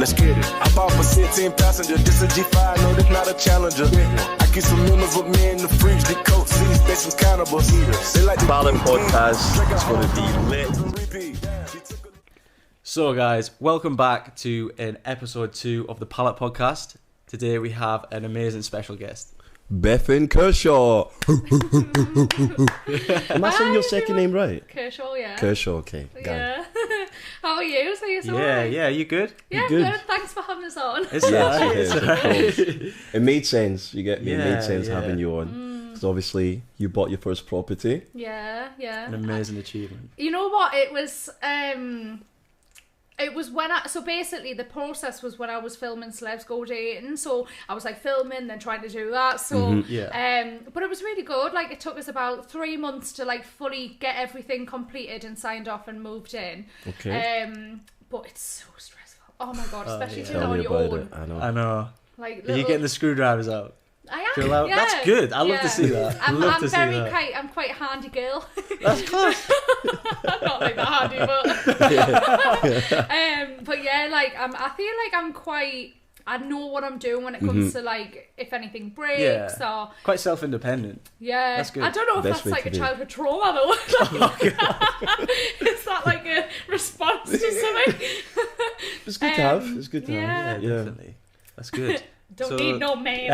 Let's get it. I bought for 16 passenger. This a G5, no, this not a Challenger. I keep some members with me in the fridge. The coat seats, they some cannibals. They like the Ballon podcast. It's going to be lit. So guys, welcome back to an episode 2 of the Palette Podcast. Today we have an amazing special guest. BETHAN KERSHAW. Am I saying your second name right? KERSHAW, yeah. KERSHAW, okay. Yeah. How are you? So you're so alright? Yeah, you good? Yeah, good. good. Thanks for having us on. It's alright. It made sense. You get me? It Yeah, made sense yeah. having you on. Because obviously you bought your first property. Yeah. An amazing achievement. You know what? It was when so basically the process was when I was filming Celebs Go Dating, so I was like filming then trying to do that, so but it was really good. Like it took us about 3 months to like fully get everything completed and signed off and moved in. Okay. But it's so stressful. Oh my god, especially to Tell do me it on your about own. it. I know. Like Are you getting the screwdrivers out? I am. Chill out. Yeah. That's good. I love to see that. I'm to see very that. I'm quite a handy girl. That's class. Not like that handy, but yeah, like I feel like I'm quite. I know what I'm doing when it comes to like if anything breaks or Quite self-independent. yeah. That's good. I don't know if Best that's way like to a be. childhood trauma though. Is that like a response to something? It's good to have. It's good to yeah. have. Definitely. That's good. Don't need no man.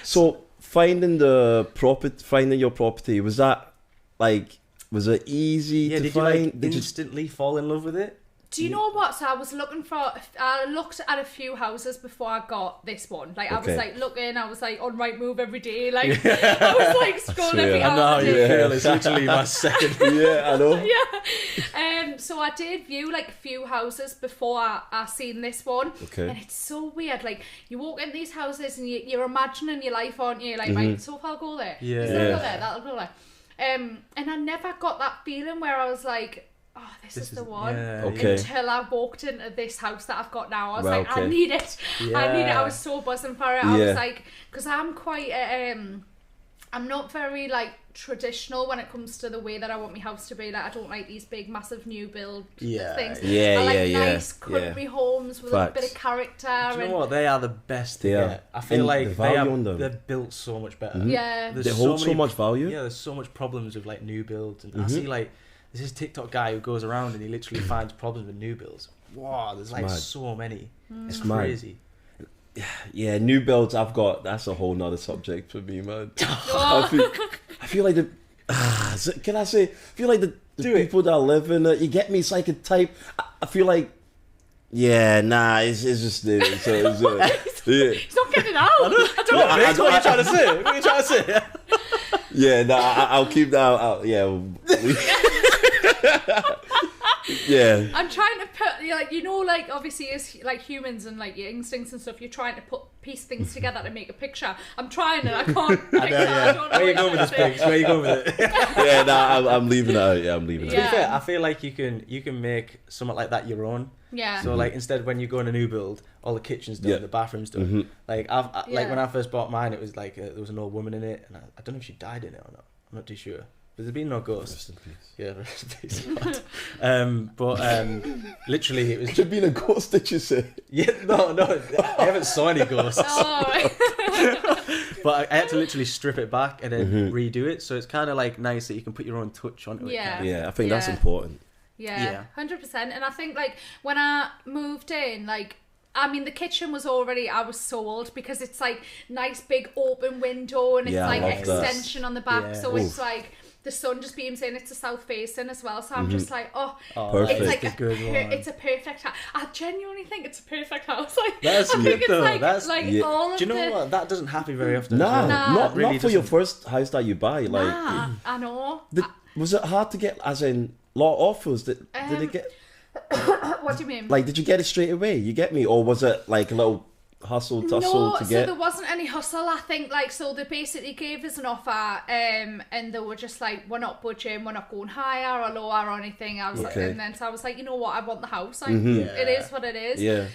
So finding your property, was it easy to Did find? you like instantly fall in love with it? Do you know what? So I looked at a few houses before I got this one. Like I was Okay. like looking, I was like on Rightmove every day. Like I was like scrolling every I hour. No, a you day. feel it's literally my second. Yeah, I know. Yeah. So I did view like a few houses before I seen this one. Okay. And it's so weird. Like you walk in these houses and you're imagining your life, aren't you? Like, right, so if I'll go there. Yeah. So I'll go there, that'll go there. And I never got that feeling where I was like, oh, this is the one. Yeah, Okay. Until I walked into this house that I've got now. I was Right, like, okay. I need it. I need it. Yeah. I was so buzzing for it. I Yeah. was like, because I'm quite, I'm not very like traditional when it comes to the way that I want my house to be. Like I don't like these big, massive new build things. Yeah, I like yeah, nice yeah. country homes with Facts. a bit of character. Do you know what? They are the best to They are. get. I feel And like the value on them. they're built so much better. Yeah. There's They hold so many- much value. Yeah, there's so much problems with like new builds, and I see like there's this TikTok guy who goes around and he literally finds problems with new builds. Wow, there's like mad. so many. It's mad. crazy. Yeah, new builds. that's a whole nother subject for me, man. I feel like can I say? I feel like the people that live in it. You get me? It's like a type. I feel like. Yeah, nah. It's just it's yeah. He's not getting it out. I don't know. What are you trying to say? What are you trying to say? Yeah, nah. I'll keep that out. Yeah. Yeah. I'm trying to put, like, you know, like, obviously as, like, humans and, like, your instincts and stuff, you're trying to piece things together to make a picture. I'm trying it, I can't I don't know Where you what going with to this, say. Pigs? Where you going with it? Yeah, nah. I'm leaving it out. Yeah, I'm leaving it To be out. fair, I feel like you can make something like that your own. Yeah. So like instead when you go in a new build, all the kitchen's done, Yeah. the bathroom's done. Like like Yeah. when I first bought mine, it was like there was an old woman in it, and I don't know if she died in it or not. I'm not too sure. But there's been no ghosts. Rest in peace. Yeah, rest in peace. Literally it was Should be a ghost, did you say? yeah no I haven't saw any ghosts. Oh, right. But I had to literally strip it back and then redo it. So it's kind of like nice that you can put your own touch onto it. Yeah. Yeah, I think that's Yeah. important. Yeah, 100%. And I think, like, when I moved in, like, I mean, the kitchen was already, I was sold because it's like nice big open window and it's Yeah, I like love that. extension on the back. Yeah. So it's like the sun just beams in. It's a south facing as well. So I'm just like, Perfect. it's like That's a good one. it's a perfect house. I genuinely think it's a perfect house. Like, That's I think good it's though. like, That's- all of Do you know the, what? That doesn't happen very often. Nah, as well. Nah. It really not for your doesn't. first house that you buy. Like, Nah, I know. was it hard to get? As in, lot of offers. Did it get? What do you mean? Like, did you get it straight away? You get me, or was it like a little hustle tussle No, to so get? there wasn't any hustle. I think like so they basically gave us an offer, and they were just like, we're not budging, we're not going higher or lower or anything. I was like, Okay. and then so I was like, you know what, I want the house. Like, it is what it is. Yeah.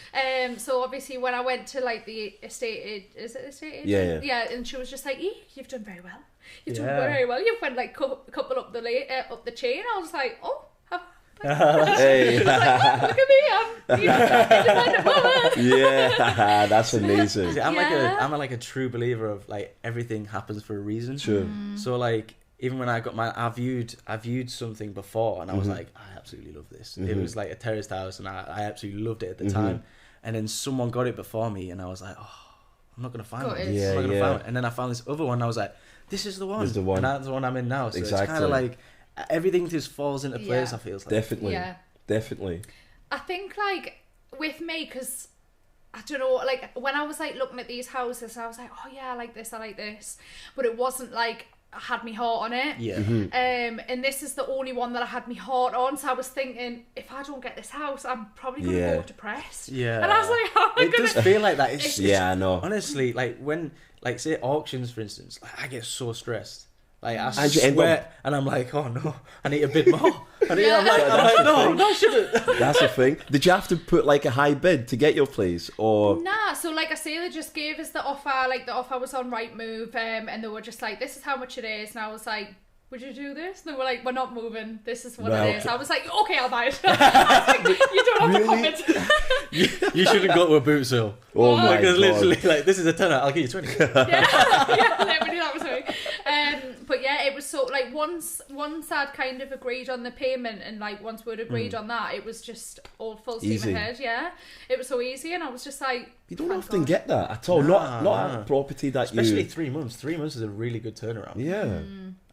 So obviously when I went to like the estate agent? Yeah. Yeah, and she was just like, you've done very well. You've done Yeah. very well. You've went like couple up the chain. I was like, oh. Hey. Look at me, I'm independent woman. Yeah, that's amazing. See, I'm like a true believer of like everything happens for a reason. True. So like even when I got I viewed something before and I was like, I absolutely love this. It was like a terraced house and I absolutely loved it at the time. And then someone got it before me and I was like, oh, I'm not gonna find it. Yeah, I'm not gonna find it. And then I found this other one and I was like, this is the one. This is the one. And that's the one I'm in now. So Exactly. it's kind of like everything just falls into place. Yeah. I feel like. Definitely. Yeah. Definitely. I think like with me, because I don't know, like when I was like looking at these houses, I was like, oh yeah, I like this, but it wasn't like I had my heart on it. Yeah. And this is the only one that I had my heart on. So I was thinking, if I don't get this house, I'm probably going to go depressed. Yeah. And I was like, how am I It going does feel like that. It's I know. Honestly, like when, like say auctions, for instance, like I get so stressed. Like I And you end sweat, and I'm like, oh no, I need a bit more. I'm like, no, I shouldn't. That's the thing. Did you have to put like a high bid to get your place, or? Nah, so like I say, they just gave us the offer. Like the offer was on Rightmove, and they were just like, "This is how much it is." And I was like, "Would you do this?" And they were like, "We're not moving. This is what it is." I was like, "Okay, I'll buy it." I was like, you don't have to comment. You shouldn't go to a boot sale. Oh my Because God. literally, like, this is a tenner. I'll give you 20. yeah, literally that was me. But yeah, it was so like once I'd kind of agreed on the payment and like once we'd agreed on that, it was just all full steam Easy. ahead. Yeah, it was so easy, and I was just like, You don't thank often God. get that at all. Not a property that Especially you. 3 months. 3 months is a really good turnaround. Yeah,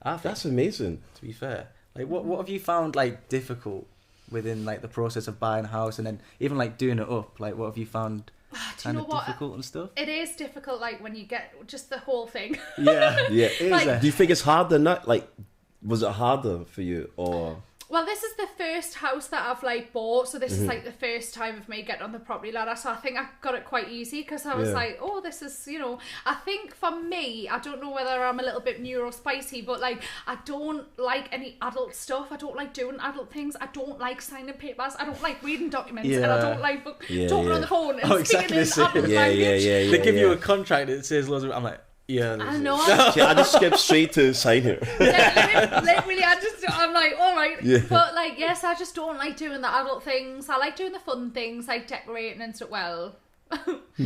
I think, that's amazing. to be fair. Like, what have you found like difficult within like the process of buying a house and then even like doing it up? Like, what have you found Do you kind know of what? difficult and stuff? It is difficult, like when you get just the whole thing. Yeah, Yeah. it is. Like- Do you think it's harder now? Like, was it harder for you, or? Well, this is the first house that I've like bought, so this Mm-hmm. is like the first time of me getting on the property ladder. So I think I got it quite easy because I was Yeah. like, oh, this is, you know. I think for me, I don't know whether I'm a little bit neurospicy, but like I don't like any adult stuff. I don't like doing adult things. I don't like signing papers. I don't like reading documents, and I Yeah. don't like Yeah, talking yeah. on the phone and Oh, speaking exactly in the same. adult Yeah, language. yeah. They give you a contract that says loads of. I'm like, yeah. I know. See, I just skip straight to sign here. Literally, I'm like, all right. Yeah. But like, yes, I just don't like doing the adult things. I like doing the fun things, like decorating and stuff. Well,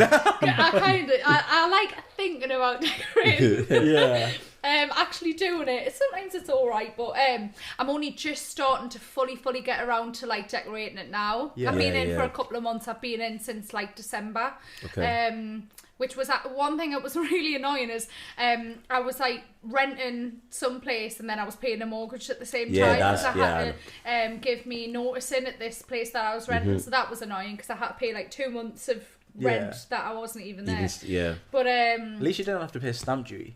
I like thinking about decorating. Yeah. Actually doing it. Sometimes it's all right, but I'm only just starting to fully get around to like decorating it now. Yeah. I've been Yeah, in yeah. for a couple of months. I've been in since like December. Okay. Which was one thing that was really annoying is I was like renting someplace and then I was paying a mortgage at the same Yeah, time that's- because yeah, I had to give me notice in at this place that I was renting, Mm-hmm. so that was annoying because I had to pay like 2 months of rent Yeah. that I wasn't even there. Yeah. But At least you don't have to pay stamp duty.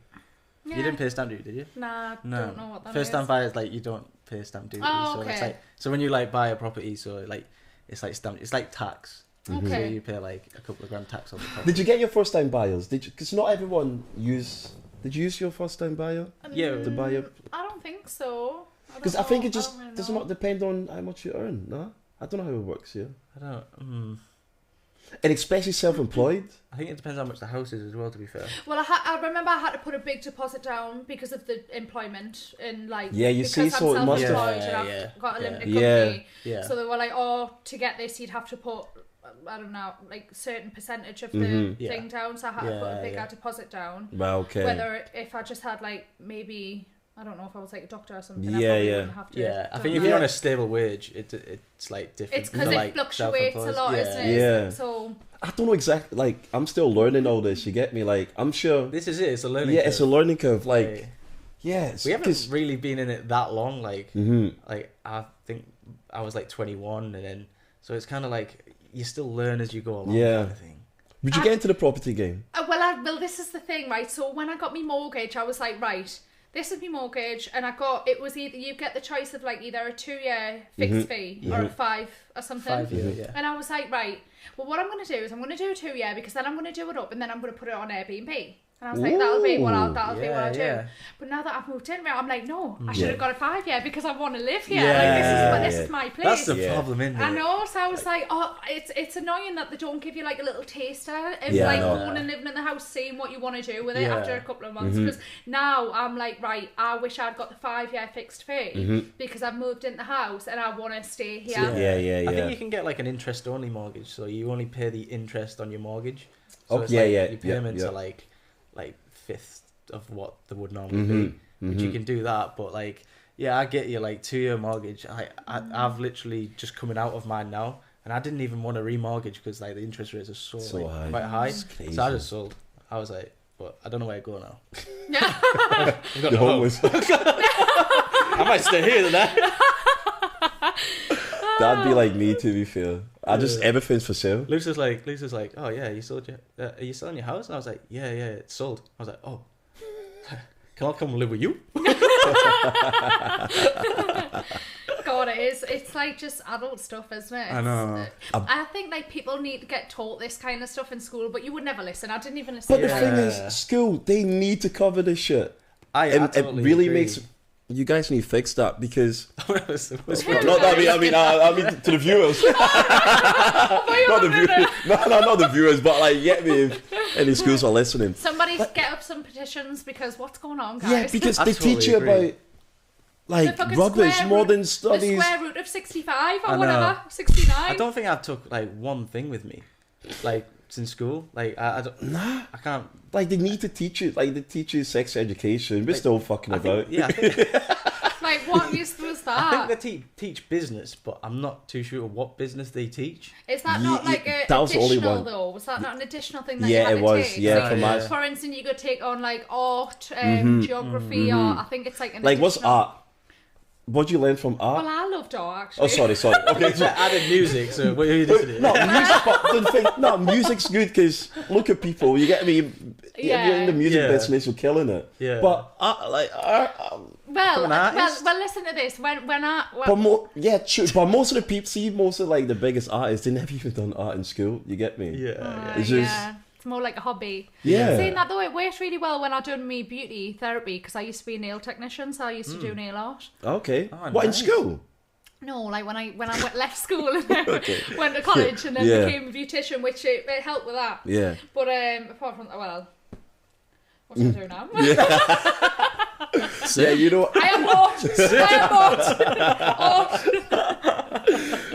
yeah. You didn't pay stamp duty, did you? Nah, I No. don't know what that First is. time buyers, like, you don't pay stamp duty. Oh, So it's okay. like, so when you like buy a property, so like it's like stamp, it's like tax. So Okay. you pay like a couple of grand tax on the top. Did you get your first time buyers? Did you? Because not everyone use. Did you use your first time buyer Yeah. to buy your? I don't think so. Because I think it just don't really does know. not depend on how much you earn. No, I don't know how it works here. I don't. And especially self-employed. I think it depends how much the house is as well. To be fair. Well, I remember I had to put a big deposit down because of the employment and like Yeah, you because see, so it I'm must have- self-employed and Yeah, I've got a yeah. limited Yeah. company. Yeah. So they were like, oh, to get this, you'd have to put I don't know, like certain percentage of the Mhm. Yeah. thing down. So I had to put a Yeah, bigger yeah. deposit down. Well, okay. Whether if I just had like maybe I don't know if I was like a doctor or something. I Yeah, probably yeah. wouldn't have to. Yeah, I done think if that. you're on a stable wage, it's like different. It's because to, it like, fluctuates a self-employed. lot, yeah. isn't it? Yeah. So I don't know exactly. Like, I'm still learning all this. You get me? Like, I'm sure. This is it. It's a learning. Yeah, curve. it's a learning curve. Like, Like, yeah, it's we haven't 'cause- really been in it that long. Like, Mhm. like I think I was like 21, and then so it's kind of like you still learn as you go along. Yeah. Kind of thing. Would you get into the property game? well, this is the thing, right? So when I got my mortgage, I was like, right, this is my mortgage, and it was either you get the choice of like either a 2-year fixed fee or a 5 or something. 5 year, yeah. And I was like, right, well, what I'm going to do is I'm going to do a 2-year because then I'm going to do it up and then I'm going to put it on Airbnb. And I was like, that'll be what I'll do. Yeah. But now that I've moved in, I'm like, no, I should have got a 5-year because I want to live here. Yeah. Like, this is my place. That's the problem, isn't it? I know, so I was like, oh, it's annoying that they don't give you like a little taster of going and living in the house, seeing what you want to do with it after a couple of months. Because now I'm like, right, I wish I'd got the 5-year fixed fee because I've moved in the house and I want to stay here. Yeah. I think you can get like an interest only mortgage, so you only pay the interest on your mortgage. So Your payments are like fifth of what they would normally be, which you can do that. But like, I get you like 2-year mortgage. I've literally just coming out of mine now, and I didn't even want to remortgage because like the interest rates are so like, quite high. So I just sold. I was like, but I don't know where to go now. I've got no homeless. I might stay here then. That'd be like me, to be fair. Everything's for sale. Lucy's like, oh yeah, you sold your, are you selling your house? And I was like, yeah, it's sold. I was like, oh, can I come live with you? God, it is. It's like just adult stuff, isn't it? I know. I think like people need to get taught this kind of stuff in school, but you would never listen. I didn't even listen. But the thing is, school, they need to cover this shit. I totally it really agree. makes. You guys need to fix that because Not I mean to the viewers. Not the viewers. No, not the viewers. But like, get me if any schools are listening. Somebody get up some petitions because what's going on, guys? Yeah, because they totally teach you agree. about like rubbish more than studies. The square root of 65 or whatever, 69. I don't think I've took like one thing with me, like since school. Like I don't. Nah, I can't. like they need to teach you. Like they teach you sex education. We're still fucking about. I think, Like, what use was that? I think they teach business, but I'm not too sure what business they teach. Is that not like a that was the only additional one. though? Was that not an additional thing that Yeah, you had it to was. take? Yeah, Like, for maths. for instance, you could take on like art, geography, or I think it's like an Like what's additional- art? What do you learn from art? Well, I loved art actually. Oh, sorry. Okay, So added music. So what are you listening? no, music, but the thing, no, music's good because look at people. You get me? Yeah. You're in the music Yeah. business, you're killing it. Yeah. But Well, an artist? well, listen to this. When I but most of the people, most of like the biggest artists, they never even done art in school. You get me? Yeah. It's just it's more like a hobby. yeah. Saying that though, it worked really well when I done me beauty therapy because I used to be a nail technician, so I used to do nail art. Okay. Oh, What in nice. school? No, like when I left school and then went to college and then Yeah. became a beautician, which it helped with that. Yeah. But apart from that, well, what should I do now? Yeah, you know. I am bought.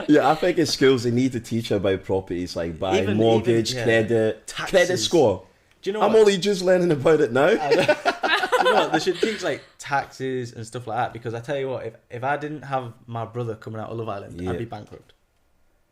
Yeah, I think in schools they need to teach you about properties like buying, mortgage, credit, Taxes. credit score. Do you know? I'm only just learning about it now. Do you know what? They should teach like taxes and stuff like that because I tell you what, if I didn't have my brother coming out of Love Island, Yeah. I'd be bankrupt.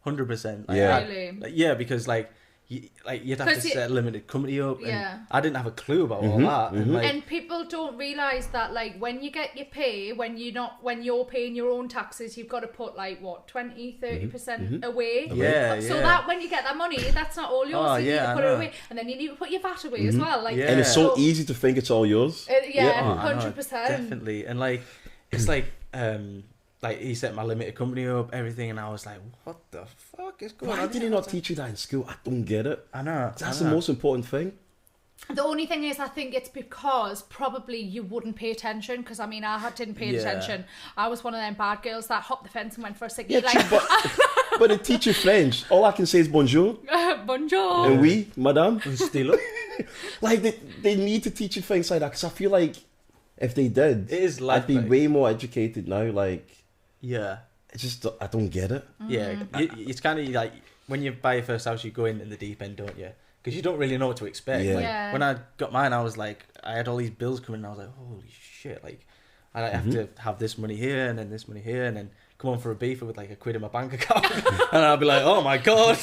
100%. Like, Yeah. Really? Because like you'd have to 'Cause you- set a limited company up. And Yeah. I didn't have a clue about all that. And, like, And people don't realise that, like, when you get your pay, when you're paying your own taxes, you've got to put like what 20-30% away. Yeah, So yeah. that when you get that money, that's not all yours. Oh, so you need yeah, to I put it know. away, and then you need to put your VAT away as well. Like, Yeah. And it's so easy to think it's all yours. Yeah, Oh, I know, 100%. definitely. And like it's like he set my limited company up, everything, and I was like, what the fuck is going on? Why did he not teach you that in school? I don't get it. I know. That's the most important thing. The only thing is, I think it's because probably you wouldn't pay attention. Because I mean, didn't pay Yeah. attention. I was one of them bad girls that hopped the fence and went for a ciggy. Yeah, Like, true, but they teach you French. All I can say is bonjour bonjour. and oui, madame. Still up. Like they need to teach you things like that because I feel like if they did, It is I'd be life, like- way more educated now. Like Yeah. it's just I don't get it. Yeah. It's kind of like when you buy your first house, you go in the deep end, don't you? Because you don't really know what to expect. Yeah. Like, Yeah. when I got mine, I was like, I had all these bills coming, and I was like, holy shit! Like, I have to have this money here and then this money here, and then come on for a beef with like £1 in my bank account, and I'll be like, oh my god,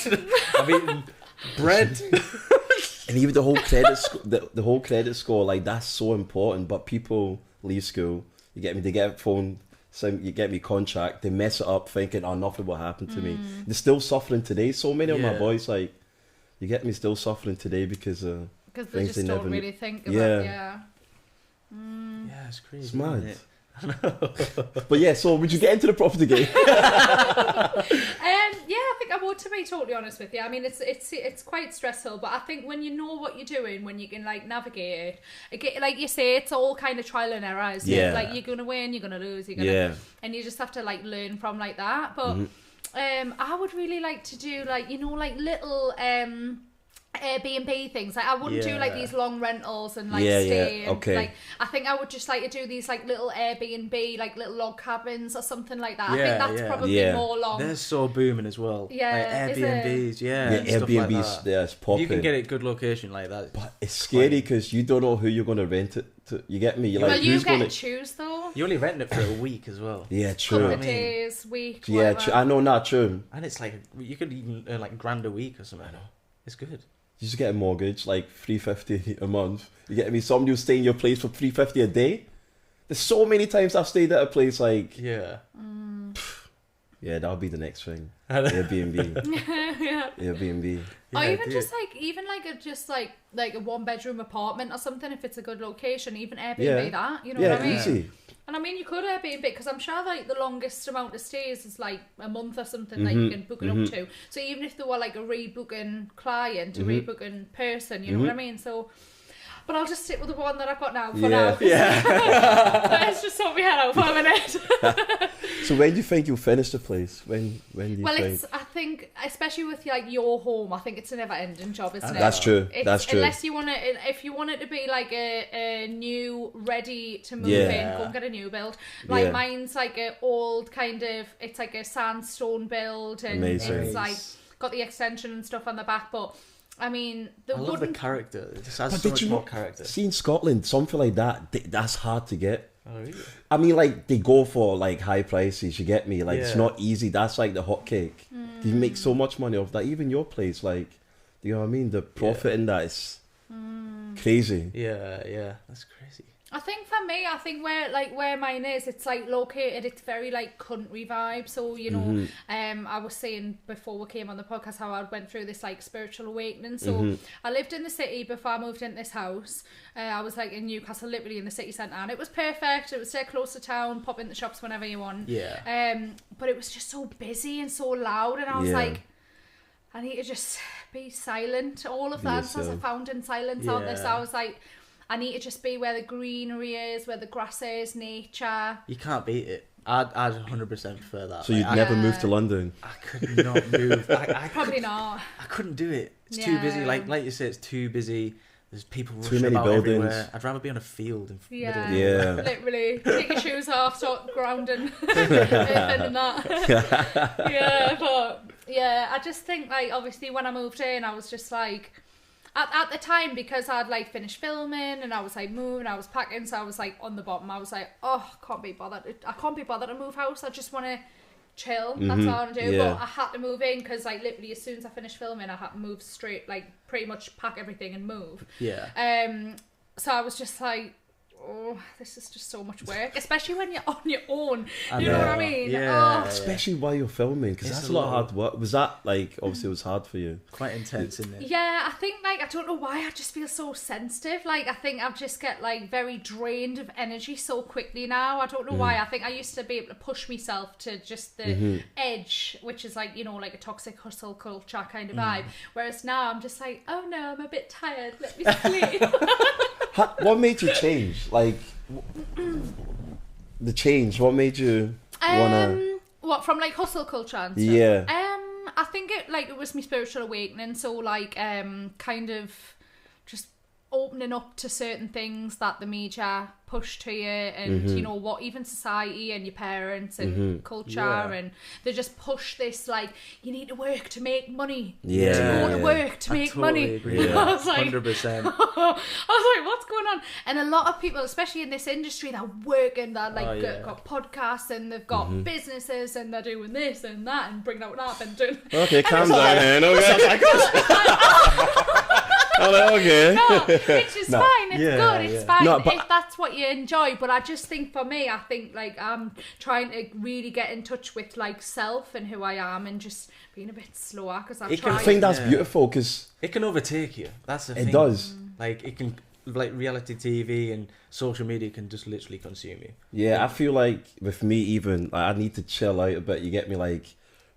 I've eaten bread. And even the whole credit the whole credit score, like that's so important. But people leave school. You get me? They get a phone. So you get me contract. They mess it up, thinking, "Oh, nothing will happen to me." They're still suffering today. So many of my Yeah. boys, like, you get me, still suffering today because Because they things just they don't never really think about Yeah. yeah. Yeah, it's crazy. It's mad. Isn't it? But yeah, so would you get into the property game? Yeah, I think I would. good, to be totally honest with you. I mean, it's quite stressful, but I think when you know what you're doing, when you can like navigate it, like you say, it's all kind of trial and error. Isn't it? Like you're gonna win, you're gonna lose, and you just have to like learn from like that. But I would really like to do like, you know, like little Airbnb things. Like I wouldn't do like these long rentals and like stay and, like I think I would just like to do these like little Airbnb, like little log cabins or something like that. I think that's probably more long. They're so booming as well. Yeah, like Airbnbs, and stuff Airbnbs, like that. it's popping. You can get a good location like that. But it's scary because you don't know who you're going to rent it to. You get me? You're well, like, you who's get gonna... to choose though. You only rent it for a week as well. Yeah, true. Couple of days, week. Yeah, I know, not true. And it's like you could even earn like $1,000 a week or something. I know. It's good. You just get a mortgage, like $350 a month. You get me? Somebody will stay in your place for $350 a day. There's so many times I've stayed at a place like yeah, that'll be the next thing. Airbnb, Airbnb. Or even just like a 1-bedroom apartment or something if it's a good location. Even Airbnb that, you know what I mean? Easy. And I mean, you could Airbnb because I'm sure like the longest amount of stays is like a month or something that you can book it up to. So even if there were like a rebooking client, a rebooking person, you know what I mean? So, but I'll just stick with the one that I've got now for now. Let's just sort my head out for a minute. So when do you think you'll finish the place? When do you think? Well, I think, especially with like your home, I think it's a never-ending job, isn't it? That's true. That's true. Unless you want to, if you want it to be like a new, ready to move in, go and get a new build. Like mine's like an old kind of, it's like a sandstone build, and it's like got the extension and stuff on the back, but. I mean, I love the character. It just has so much more character. See, in Scotland, something like that, that's hard to get. Oh, really? I mean, like, they go for, like, high prices, you get me? Like, it's not easy. That's, like, the hot cake. You make so much money off that. Even your place, like, you know what I mean? The profit in that is crazy. Yeah, that's crazy. I think for me, where mine is, it's like located, it's very like country vibe. So, you know, I was saying before we came on the podcast how I went through this like spiritual awakening. So I lived in the city before I moved into this house. I was like in Newcastle, literally in the city centre, and it was perfect. It was so close to town, pop in the shops whenever you want. Yeah. But it was just so busy and so loud, and I was like, I need to just be silent. All of the answers I found in silence on this. I was like, I need to just be where the greenery is, where the grass is, nature. You can't beat it. I'd 100% prefer that. So you'd never move to London? I could not move. Probably not. I couldn't do it. It's too busy. Like you said, it's too busy. There's people rushing too many about buildings. Everywhere. I'd rather be on a field in the middle of the literally. Take your shoes off, start grounding. And that. I just think like obviously when I moved in, I was just like. At the time, because I'd like finished filming and I was like moving, I was packing, so I was like on the bottom. I was like, oh, I can't be bothered to move house. I just want to chill. That's all I want to do. But I had to move in because like literally as soon as I finished filming, I had to move straight, like pretty much pack everything and move. Yeah. So I was just like, oh, this is just so much work, especially when you're on your own. You know what I mean? Yeah. Especially while you're filming, because that's a lot of hard work. Was that like, obviously it was hard for you? Quite intense, isn't it? Yeah, I think like, I don't know why, I just feel so sensitive. Like, I think I just get like very drained of energy so quickly now. I don't know why. I think I used to be able to push myself to just the edge, which is like, you know, like a toxic hustle culture kind of vibe. Whereas now I'm just like, oh no, I'm a bit tired. Let me sleep. What made you change? Like, the change, what made you wanna... What, from like hustle culture and stuff? Yeah. I think it was my spiritual awakening, so like kind of just opening up to certain things that the media push to you, and you know what, even society and your parents and culture, and they just push this like, you need to work to make money. You go to work to make money. Agree. I was like 100%. I was like, what's going on? And a lot of people, especially in this industry, they're working, they're like got podcasts and they've got businesses and they're doing this and that and bringing out an app and doing. Okay, calm down, man. Okay. No, which is fine. It's good. It's fine if that's what you enjoy. But I just think for me, I think like I'm trying to really get in touch with like self and who I am, and just being a bit slower because I think that's beautiful because it can overtake you. That's the thing. It does. Like it can, like reality TV and social media can just literally consume you. Yeah, I feel like with me even, like, I need to chill out a bit. You get me, like.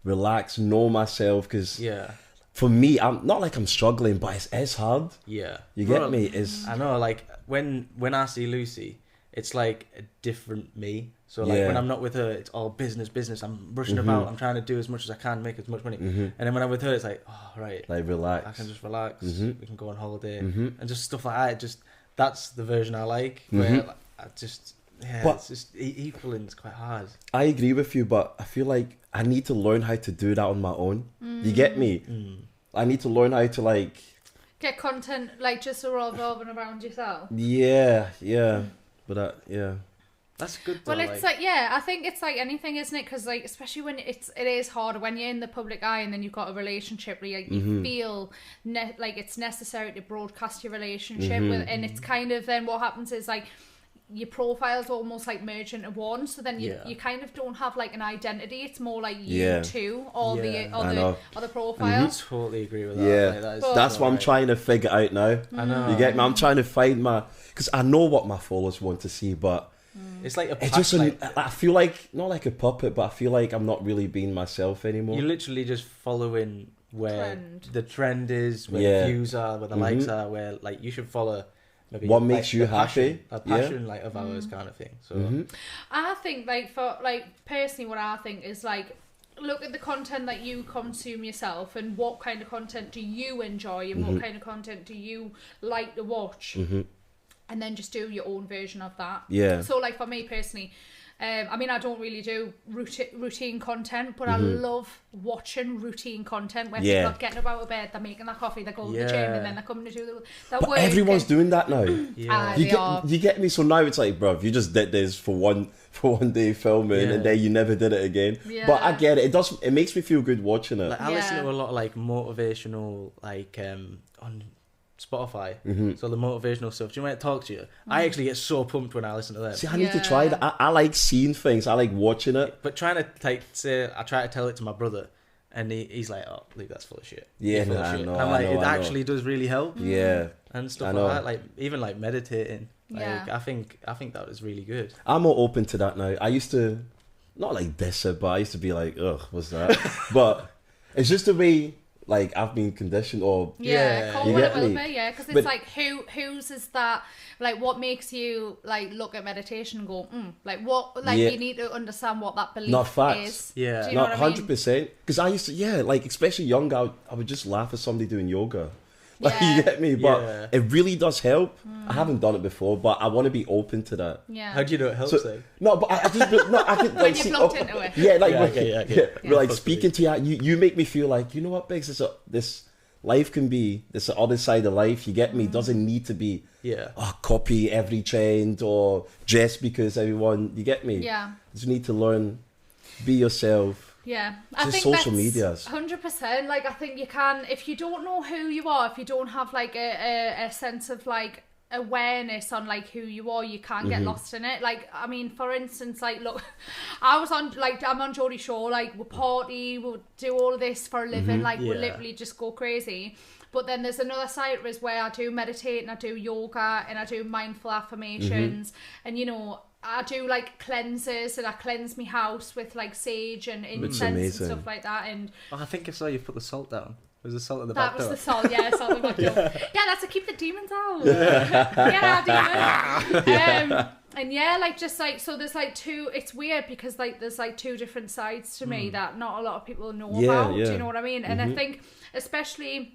relax, know myself, because Yeah. for me, I'm not like I'm struggling, but it's hard. Yeah. You get me? It's I know, like when I see Lucy, it's like a different me. So like Yeah. when I'm not with her, it's all business. I'm rushing about. I'm trying to do as much as I can, make as much money. And then when I'm with her, it's like, oh right, like relax. I can just relax. We can go on holiday and just stuff like that. Just that's the version I like. Where like, I just But- it's just equaling's quite hard. I agree with you, but I feel like I need to learn how to do that on my own. You get me? I need to learn how to like. Get content like just revolving around yourself. Yeah. But yeah. That's good. Though, Well, it's like I think it's like anything, isn't it? Because like especially when it is hard when you're in the public eye and then you've got a relationship where you feel like it's necessary to broadcast your relationship with, and it's kind of then what happens is like your profile's almost like merged into one, so then you kind of don't have like an identity. It's more like you two or the profile. I totally agree with that. Yeah, Like, that is that's so what I'm right. trying to figure out now. I know. You get me? I'm trying to find because I know what my followers want to see, but It's like a it's just I feel like not like a puppet, but I feel like I'm not really being myself anymore. You're literally just following where Trend. the trend is, where Yeah. the views are, where the likes are, where like you should follow maybe What like, makes you the passion, happy. a passion like of ours kind of thing. So I think like for like personally, what I think is like look at the content that you consume yourself and what kind of content do you enjoy and what kind of content do you like to watch. And then just do your own version of that. Yeah. So, like, for me personally, I mean, I don't really do routine content, but I love watching routine content where people are getting about a bed, they're making their coffee, they're going to the gym, and then they're coming to do their But work. everyone's doing that now. They You get me? So now it's like, bro, if you just did this for one day filming and then you never did it again. Yeah. But I get it. It makes me feel good watching it. like, I listen to a lot of like motivational like on Spotify. So the motivational stuff. Do you want me to talk to you? I actually get so pumped when I listen to them. See, I need to try that. I like seeing things. I like watching it. But trying to like say, I try to tell it to my brother, and he's like, "Oh, Luke, that's full of shit." Yeah, You're full of I shit." know, And I'm I like, know, it I know. actually does really help. Yeah. And stuff I like know. that, like even like meditating. Like, Yeah. I think that was really good. I'm more open to that now. I used to, not like diss it, but I used to be like, ugh, what's that? But it's just the way, like, I've been conditioned or... Yeah. Call You what get it will me? be, yeah, because it's But- like whose is that, like what makes you like look at meditation and go like what, like Yeah. you need to understand what that belief Not facts. is. Yeah. Do you know Not what I mean? 100%. Because I used to, like, especially younger, I would just laugh at somebody doing yoga. Like, Yeah. you get me? But Yeah. it really does help. I haven't done it before, but I want to be open to that. Yeah. How do you know it helps? So, then? no, but I just no, I could like you see. plugged into it. Yeah, like Yeah, when- okay, yeah, okay. yeah, Yeah. we're like Fuck speaking to you make me feel like, you know what, Biggs, this life can be this other side of life. You get me? It doesn't need to be Yeah. copy every trend or just because everyone. You get me? Yeah. You just need to learn, be yourself. Yeah, It's I just think social that's medias. 100%. Like, I think you can, if you don't know who you are, if you don't have like a sense of like awareness on like who you are, you can get lost in it. Like, I mean, for instance, like, look, I'm on Geordie Shore, like, we party, we'll do all of this for a living, like, we Yeah. literally just go crazy. But then there's another side of it where I do meditate and I do yoga and I do mindful affirmations and, you know, I do like cleanses and I cleanse my house with like sage and incense and amazing. stuff like that. And Oh, I think I saw you put the salt down. There's the salt in the that back was door. the salt, yeah, salt in the back door. Yeah, that's to keep the demons out. Yeah, demons. And yeah, like just like, so there's like two, it's weird because like there's like two different sides to me that not a lot of people know about. Do yeah. you know what I mean? And I think especially,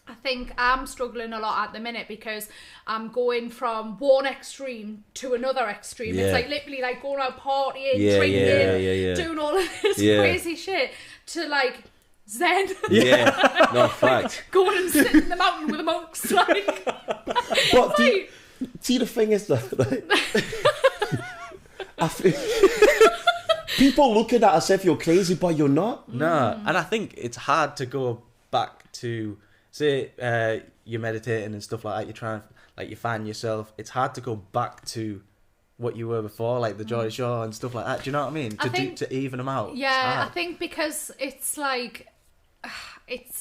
I think I'm struggling a lot at the minute because I'm going from one extreme to another extreme. Yeah. It's like literally like going out partying, Yeah, drinking, yeah. doing all of this Yeah. crazy shit to like Zen. Yeah, no fact. Going and sitting in the mountain with the monks. Like, But see, the thing is that like, I feel, people look at that as if you're crazy, but you're not. No, and I think it's hard to go back to say you're meditating and stuff like that. You're trying, like, you find yourself. It's hard to go back to what you were before, like the Geordie Shore and stuff like that. Do you know what I mean? I think- To even them out. yeah, It's I hard. think because it's like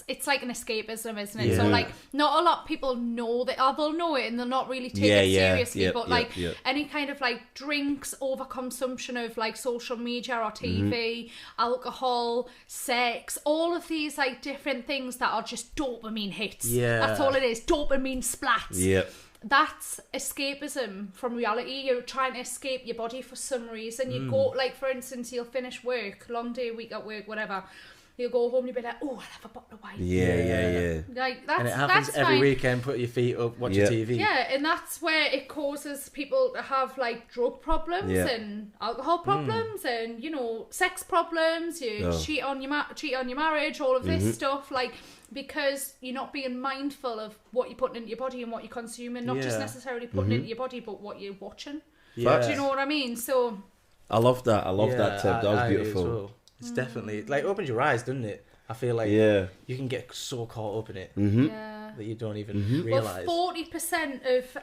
it's like an escapism, isn't it? So like not a lot of people know that, or they'll know it and they'll not really take it seriously, but like any kind of like drinks, overconsumption of like social media or TV, alcohol, sex, all of these like different things that are just dopamine hits. That's all it is, dopamine splats. That's escapism from reality. You're trying to escape your body for some reason. You go, like for instance, you'll finish work, long day, week at work, whatever. You'll go home and you'll be like, oh, I'll have a bottle of wine. Like that's, and it happens that's every fine. weekend. Put your feet up, watch your TV. Yeah, and that's where it causes people to have like drug problems and alcohol problems and, you know, sex problems. You cheat on your marriage, all of this stuff. Like, because you're not being mindful of what you're putting into your body and what you're consuming, not just necessarily putting into your body, but what you're watching. Do you know what I mean? So I love that. I love that tip. That was beautiful. Well. It's definitely like opens your eyes, doesn't it? I feel like you can get so caught up in it that you don't even realise. Well, 40% of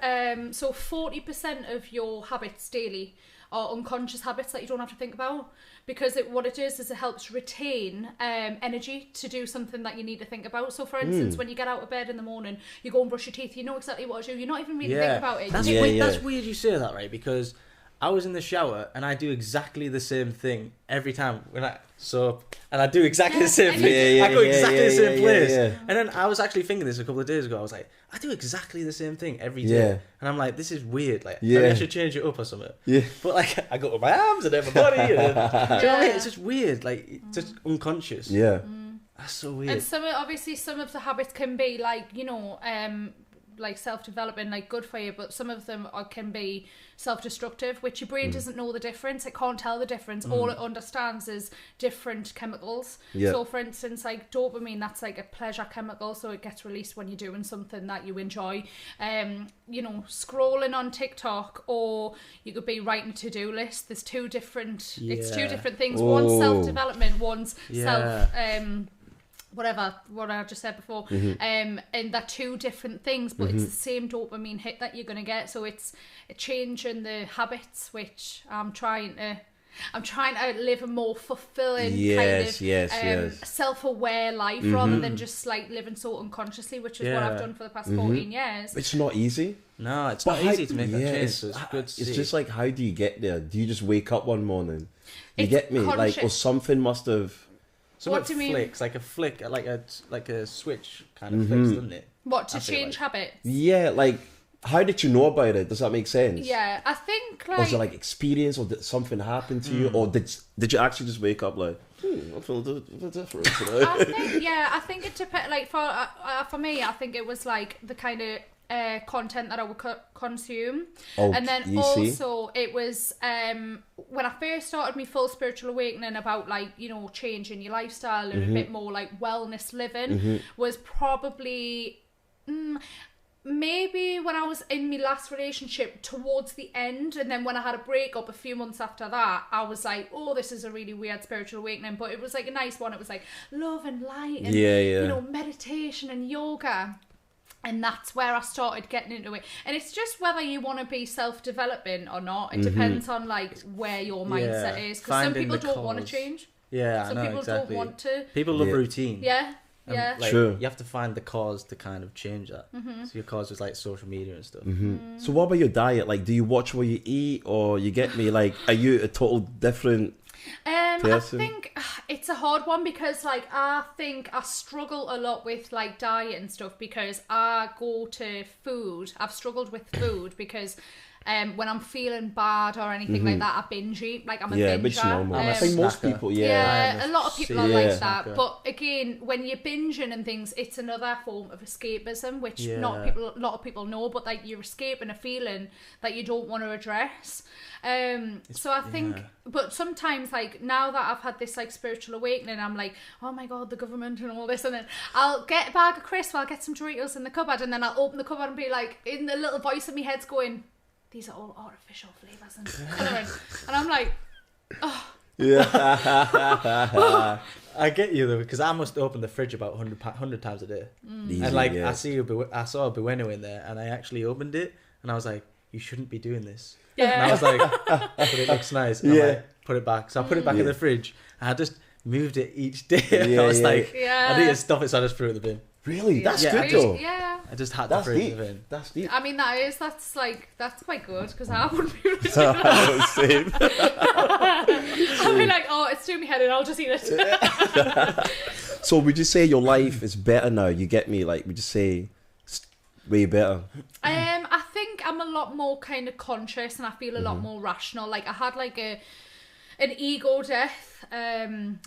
40% of your habits daily are unconscious habits that you don't have to think about, because what it is it helps retain energy to do something that you need to think about. So for instance, when you get out of bed in the morning, you go and brush your teeth, you know exactly what to do, you're not even really thinking about it. That's weird. That's weird you say that, right? Because I was in the shower and I do exactly the same thing every time when I soap, and I do exactly the same thing. I go exactly the same place. And then I was actually thinking this a couple of days ago. I was like, I do exactly the same thing every day, and I'm like, this is weird. Like, maybe I should change it up or something. But like, I go with my arms and then my body. And then, do you know what I mean? It's just weird. Like, it's just unconscious. That's so weird. And some of the habits can be like, you know, like self-development, like good for you, but some of them can be self-destructive, which your brain doesn't know the difference. It can't tell the difference. All it understands is different chemicals. So for instance, like dopamine, that's like a pleasure chemical, so it gets released when you're doing something that you enjoy. You know, scrolling on TikTok, or you could be writing a to-do list. There's two different it's two different things. One's self-development, one's self what I just said before, and they're two different things, but it's the same dopamine hit that you're going to get. So it's a change in the habits, which I'm trying to live a more fulfilling self-aware life, rather than just like living so unconsciously, which is what I've done for the past 14 years. It's not easy. No, it's not easy to make that change. So it's good to it's see. just like, how do you get there? Do you just wake up one morning? You get me? Like, or something must have... So what do you mean? Flicks, like a flick, like a switch kind of flicks, doesn't it? What, to change habits? Yeah, like, how did you know about it? Does that make sense? Yeah, I think like... Was it like experience, or did something happen to you? Or did you actually just wake up like, I feel different today? I think it depends. Like for me, I think it was like the kind of content that I would consume, and then also it was when I first started my full spiritual awakening about like, you know, changing your lifestyle and a bit more like wellness living, was probably maybe when I was in my last relationship towards the end, and then when I had a breakup a few months after that, I was like, oh, this is a really weird spiritual awakening, but it was like a nice one. It was like love and light and you know, meditation and yoga. And that's where I started getting into it. And it's just whether you want to be self-developing or not. It depends on like where your mindset is. Because some people don't want to change. Yeah, some people don't want to. People love routine. Like, true. You have to find the cause to kind of change that. So your cause is like social media and stuff. So what about your diet? Like, do you watch what you eat, or you get me? Like, are you a total different person? I think it's a hard one, because like I think I struggle a lot with like diet and stuff, because I go to food. I've struggled with food because when I'm feeling bad or anything like that, I binge eat. Like, I'm a binger. Which normal. I think most people, a lot of people are like that. But again, when you're binging and things, it's another form of escapism, which a lot of people know. But like, you're escaping a feeling that you don't want to address. So I think, but sometimes like now that I've had this like spiritual awakening, I'm like, oh my god, the government and all this, and then I'll get a bag of crisps, I'll get some Doritos in the cupboard, and then I'll open the cupboard and be like, in the little voice in my head's going, these are all artificial flavours and colouring. And I'm like, oh. I get you though, because I must open the fridge about 100 times a day. Easy, and like, I saw a Bueno in there, and I actually opened it, and I was like, you shouldn't be doing this. And I was like, but it looks nice. And I'm like, put it back. So I put it back in the fridge, and I just, moved it each day. Yeah, I was yeah. like, Yeah. I need to stop it, so I just threw it in the bin. Really? That's Yeah, good though. Yeah. I just had to That's throw it in deep. the bin. That's deep. I mean, that's quite good because I wouldn't be able to do that. Same. I'd be like, oh, it's doing me head in, I'll just eat it. So would you say your life is better now? You get me? Like, would you say it's way better? I think I'm a lot more kind of conscious and I feel a lot more rational. Like I had like an ego death,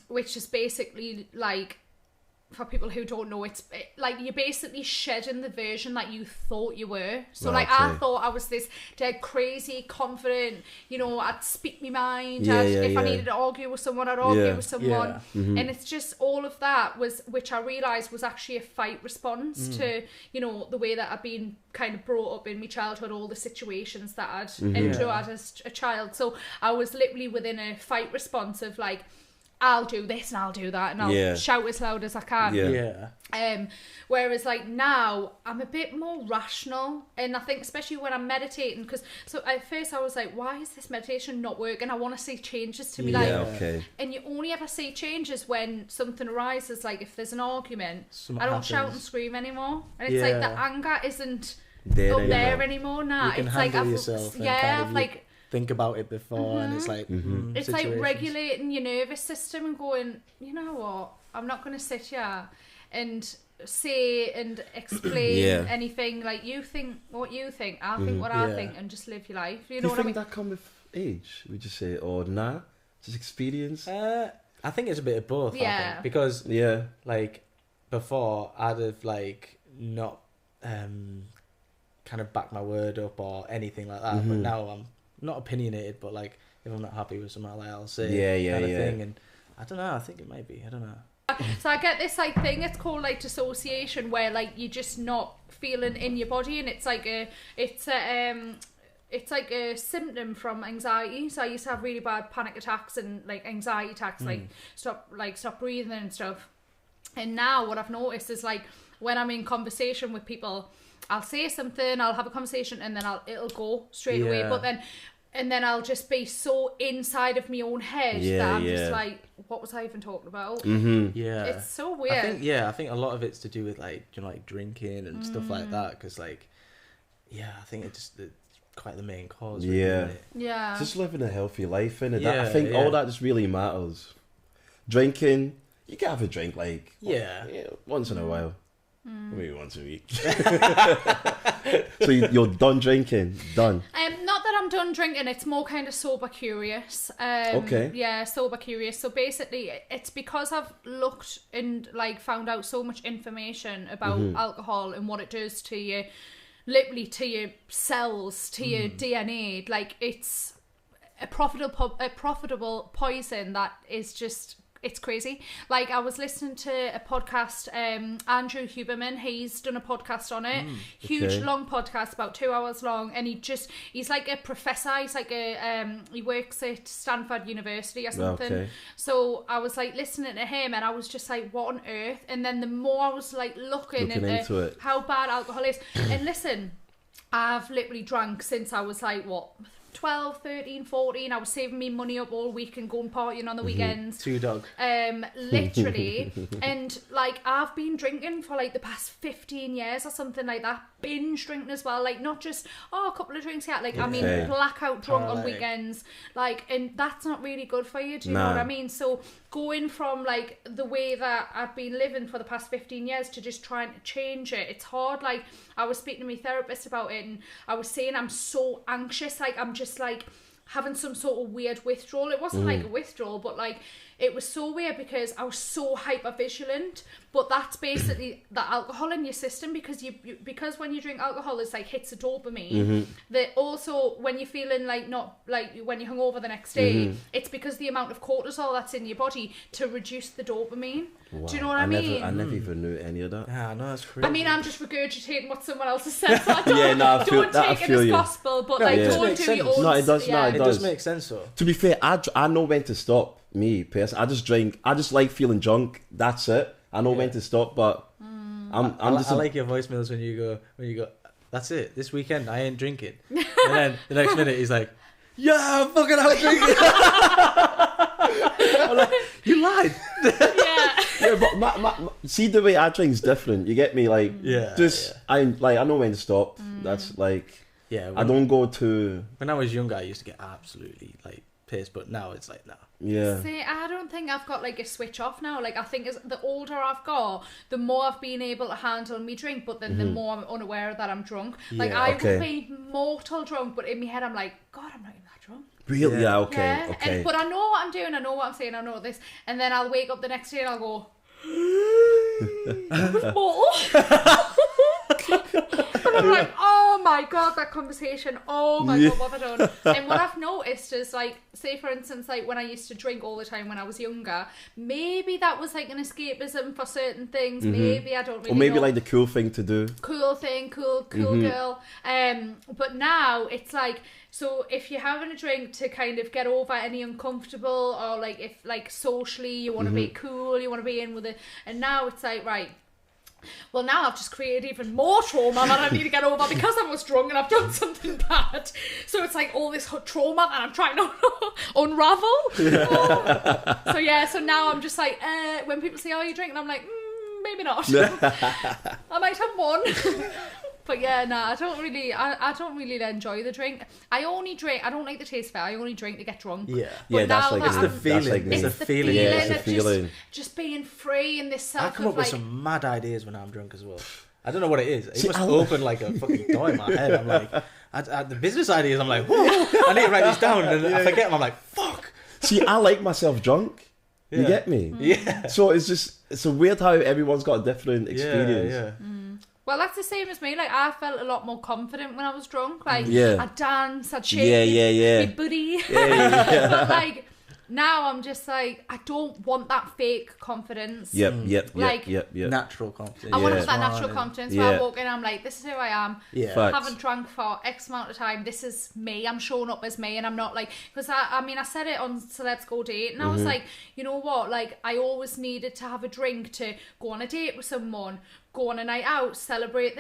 which is basically like, for people who don't know, like you're basically shedding the version that you thought you were. So like I thought I was this dead crazy, confident, you know, I'd speak my mind. If I needed to argue with someone, I'd argue with someone. And it's just all of that which I realised was actually a fight response to, you know, the way that I'd been kind of brought up in my childhood, all the situations that I'd endured as a child. So I was literally within a fight response of like, I'll do this and I'll do that and I'll shout as loud as I can. Whereas like now I'm a bit more rational, and I think especially when I'm meditating, because so at first I was like, why is this meditation not working? I want to see changes to me and you only ever see changes when something arises. Like if there's an argument, I don't shout and scream anymore, and it's like the anger isn't there anymore now. You can it's handle like yourself and I've like think about it before, and it's like it's like regulating your nervous system and going, you know what, I'm not going to sit here and say and explain anything. Like you think what you think, I think what I think, and just live your life. You know what I mean? That come with age? Would you say, or nah, just experience? I think it's a bit of both. I think, because like before I'd have like not kind of backed my word up or anything like that, but now I'm not opinionated, but like if I'm not happy with something, like I'll say kind of thing. And I don't know, I think it might be, I don't know. So I get this like thing, it's called like dissociation, where like you're just not feeling in your body, and it's like a symptom from anxiety. So I used to have really bad panic attacks and like anxiety attacks, like stop breathing and stuff. And now what I've noticed is like when I'm in conversation with people, I'll say something, I'll have a conversation, and then it'll go straight away. But then I'll just be so inside of my own head that I'm just like, what was I even talking about? Yeah, it's so weird. I think a lot of it's to do with like, you know, like drinking and stuff like that, because like I think it's quite the main cause, really, isn't it? Just living a healthy life, innit? I think all that just really matters. Drinking, you can have a drink like once in a while. Maybe once a week. So you're done drinking? Done? Not that I'm done drinking, it's more kind of sober curious. Yeah, sober curious. So basically it's because I've looked and like found out so much information about alcohol and what it does to you, literally to your cells, to your DNA. Like it's a profitable poison that is just, it's crazy. Like I was listening to a podcast, Andrew Huberman, he's done a podcast on it, huge long podcast, about 2 hours long, and he's like a professor, he's like he works at Stanford University or something. So I was like listening to him and I was just like, what on earth? And then the more I was like looking into how bad alcohol is, and listen, I've literally drank since I was like 12, 13, 14. I was saving me money up all week and going partying on the weekends. Two dog. Literally. And like I've been drinking for like the past 15 years or something like that. Binge drinking as well. Like not just a couple of drinks here. Like I mean blackout drunk on weekends. Like, and that's not really good for you. Do you know what I mean? So going from like the way that I've been living for the past 15 years to just trying to change it, it's hard. Like I was speaking to my therapist about it and I was saying I'm so anxious. Like I'm just like having some sort of weird withdrawal. It wasn't like a withdrawal, but like it was so weird because I was so hyper vigilant. But that's basically the alcohol in your system, because because when you drink alcohol, it's like hits a dopamine. That also when you're feeling like not like when you're hungover the next day, it's because the amount of cortisol that's in your body to reduce the dopamine. Wow. Do you know what I mean? I never even knew any of that. Yeah, no, that's crazy. I mean, I'm just regurgitating what someone else has said. So I don't, don't take it as gospel, but like don't do your own. No, it does. Yeah. No, it does make sense though. To be fair, I know when to stop. Me personally, I just drink. I just like feeling drunk. That's it. I know when to stop, but I like your voicemails when you go. That's it. This weekend I ain't drinking, and then the next minute he's like, "Yeah, I'm fucking out drinking." I'm like, you lied. see the way I drink's different. You get me? Like, I know when to stop. That's like, I don't go to. When I was younger, I used to get absolutely like pissed, but now it's like, nah. Yeah. See, I don't think I've got like a switch off now. Like, I think as the older I've got, the more I've been able to handle me drink, but then the more I'm unaware that I'm drunk. Like, I would be mortal drunk, but in my head I'm like, God, I'm not even that drunk. Really? Yeah, okay. But I know what I'm doing, I know what I'm saying, I know this, and then I'll wake up the next day and I'll go, and I'm like, oh my God, that conversation, oh my God, what have I done? And what I've noticed is, like, say for instance, like when I used to drink all the time when I was younger, maybe that was like an escapism for certain things, maybe, I don't really know. Or maybe like the cool thing to do. Cool girl. But now it's like, so if you're having a drink to kind of get over any uncomfortable, or like if like socially you want to be cool, you want to be in with it, and now it's like, right, well, now I've just created even more trauma that I need to get over because I was drunk and I've done something bad. So it's like all this trauma that I'm trying to unravel. So now I'm just like, when people say, oh, you drink? And I'm like, maybe not. I might have one. But yeah, no, I don't really enjoy the drink. I only drink, I don't like the taste of it, I only drink to get drunk. But that's like, it's the feeling. It's the feeling. Yeah, it's the feeling. Just being free in this self. I come up with some mad ideas when I'm drunk as well. I don't know what it is. It must open like a fucking door in my head. I'm like, the business ideas, I'm like, whoa, I need to write these down, and I forget them. I'm like, fuck. See, I like myself drunk. You get me? Yeah. So it's weird how everyone's got a different experience. Yeah. Well, that's the same as me. Like, I felt a lot more confident when I was drunk. Like, I'd dance, I'd shake my booty. But like, now I'm just like, I don't want that fake confidence. Yep. Natural confidence. I want to have that natural confidence where I walk in and I'm like, this is who I am. I haven't drunk for X amount of time. This is me. I'm showing up as me, and I'm not like, because I said it on Celebs Go Date, and I was like, you know what? Like, I always needed to have a drink to go on a date with someone, go on a night out, celebrate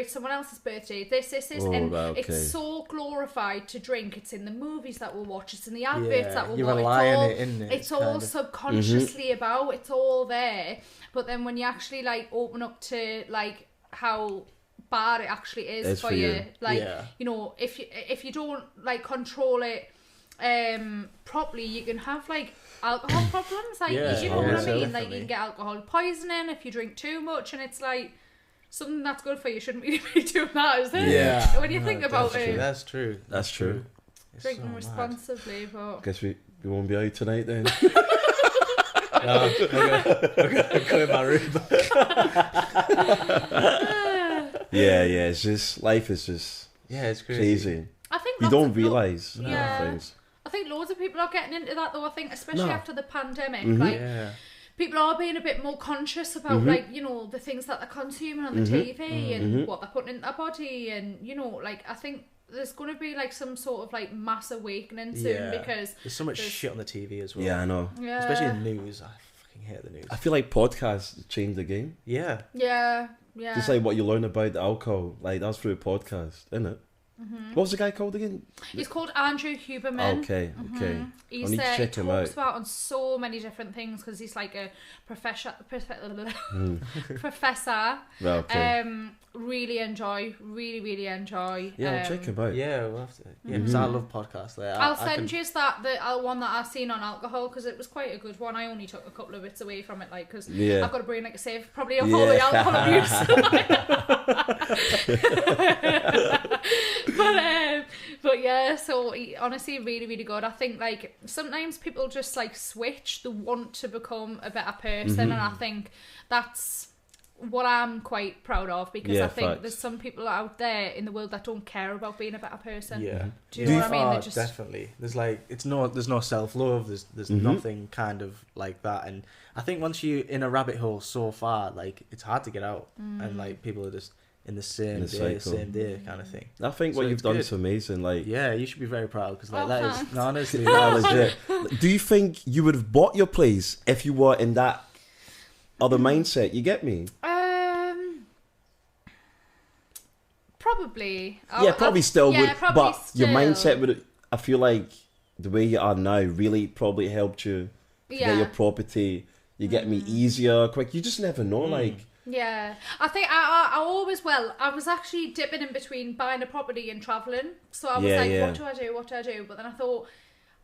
someone else's birthday, this, it's so glorified to drink. It's in the movies that we'll watch, it's in the adverts that we'll watch. Rely on it, isn't it? It's all subconsciously about, it's all there. But then when you actually like open up to like how bad it actually is for you, like you know, if you don't like control it properly, you can have like alcohol problems, like you know what I mean, like you can get alcohol poisoning if you drink too much, and it's like something that's good for you shouldn't really be doing that, is it? When you think about it. That's true. Drinking so responsibly, but guess we won't be out tonight then. No, I'm going to my room. It's just, life is just it's crazy. I think you don't realise things. I think loads of people are getting into that though. I think especially after the pandemic, like people are being a bit more conscious about like, you know, the things that they're consuming on the TV and what they're putting into their body, and you know, like I think there's going to be like some sort of like mass awakening soon because there's so much shit on the TV as well. Yeah, I know. Yeah. Especially in the news. I fucking hate the news. I feel like podcasts changed the game. Yeah. Just like what you learn about the alcohol, like that's through a podcast, isn't it? What was the guy called again? He's called Andrew Huberman. Okay. He's I need to check him out. He talks about on so many different things because he's like a professor. Well, okay. Really enjoy. Yeah, I'll check him out. Yeah, we'll have to. Yeah, because I love podcasts. Like, I'll send you the one that I've seen on alcohol because it was quite a good one. I only took a couple of bits away from it, like because I've got to bring like a save probably of all the alcohol abuse. But yeah, so honestly, really, really good. I think like sometimes people just like switch. They want to become a better person, and I think that's what I'm quite proud of because I think there's some people out there in the world that don't care about being a better person. Yeah. Do you know what I mean? They're just... Definitely. There's like there's no self-love. There's nothing kind of like that, and I think once you're in a rabbit hole so far, like it's hard to get out, and like people are just in the same day kind of thing. I think what you've done is amazing. Like, yeah, you should be very proud because like that is honestly legit. Do you think you would have bought your place if you were in that other mindset? You get me? Probably. Probably still would. Probably but still. Your mindset would. I feel like the way you are now really probably helped you to get your property. You get me easier, quick. You just never know, like. Yeah, I think I always, I was actually dipping in between buying a property and travelling. So I was what do I do? But then I thought,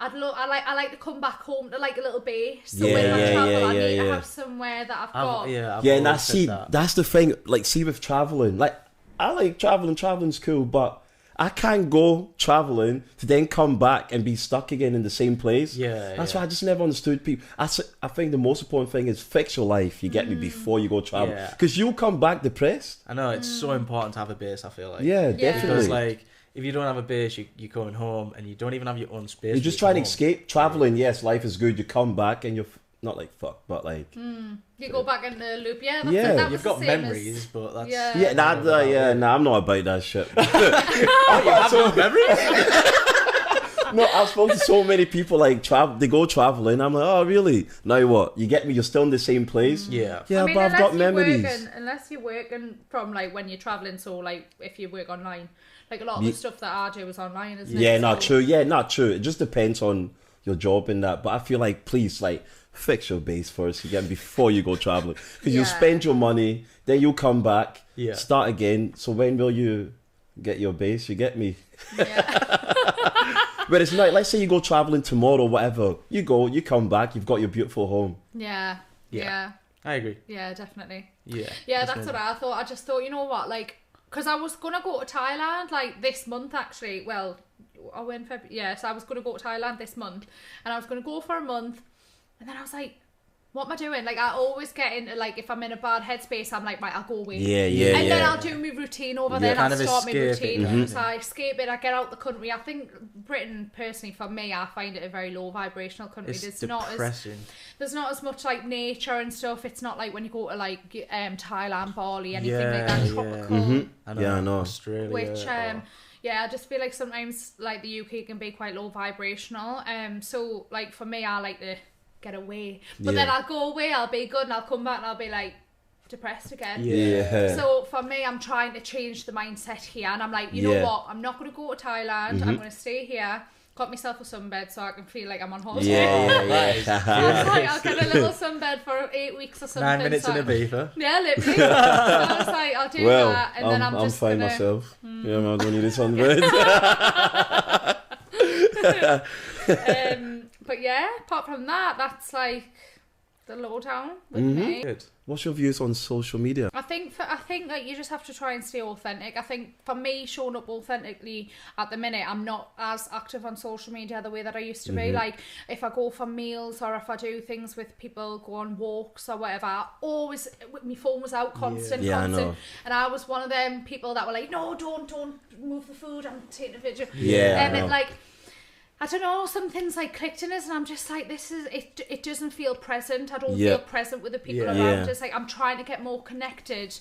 I like to come back home to like a little base. So when I travel, I need to have somewhere that I've got. And that's the thing. Like, see, with traveling, like, I like traveling. Traveling's cool, but I can't go traveling to then come back and be stuck again in the same place. That's why I just never understood people. I think the most important thing is fix your life. You get me before you go travel, because you'll come back depressed. I know it's so important to have a base. I feel like definitely. Because like, if you don't have a base, you're going home and you don't even have your own space. You're just trying to escape. Traveling, yes, life is good. You come back and you're not like fuck, but like you go back in the loop. You've got memories, but that's I'm not about that shit. You have no memories. No, I've spoken to so many people like they go traveling. I'm like, oh really? Now what? You get me? You're still in the same place. Yeah, I mean, but I've got memories. Unless you're working from like when you're traveling, so like if you work online, like a lot of the stuff that I do is online, isn't it? Yeah, not true. It just depends on your job and that. But I feel like, please, like, fix your base first again before you go traveling, because you'll spend your money, then you'll come back, start again. So when will you get your base? You get me? But it's not, let's say you go traveling tomorrow, whatever, you go, you come back, you've got your beautiful home. Yeah. I agree. Yeah, definitely. Yeah, that's what I thought. I just thought, you know what, like, because I was gonna go to Thailand like this month actually. Well, I went February. So I was gonna go to Thailand this month, and I was gonna go for a month. And then I was like, what am I doing? Like, I always get into, like, if I'm in a bad headspace, I'm like, right, I'll go away. And then I'll do my routine over there, and I'll start my routine. So I escape it, I get out the country. I think Britain, personally, for me, I find it a very low vibrational country. It's depressing. There's not as much, like, nature and stuff. It's not like when you go to, like, Thailand, Bali, anything like that, tropical. I know. Australia. Which, I just feel like sometimes, like, the UK can be quite low vibrational. So, like, for me, I like to get away, but then I'll go away, I'll be good, and I'll come back and I'll be like depressed again. So for me, I'm trying to change the mindset here, and I'm like, you know what, I'm not going to go to Thailand. I'm going to stay here, got myself a sunbed so I can feel like I'm on holiday. I'll get a little sunbed for 8 weeks or something. 9 minutes in a beaver. Yeah, literally. So I was like, I'll do that, and then I'm just fine myself. Yeah, man, I don't need a sunbed. But yeah, apart from that, that's like the lowdown with me. Good. What's your views on social media? I think like you just have to try and stay authentic. I think for me, showing up authentically at the minute, I'm not as active on social media the way that I used to be. Like if I go for meals or if I do things with people, go on walks or whatever, I always, my phone was out constant. I know. And I was one of them people that were like, no, don't move the food, I'm taking a video. And like, I don't know, some things like clicked in us, and I'm just like, this is it. It doesn't feel present. I don't feel present with the people around. It's like I'm trying to get more connected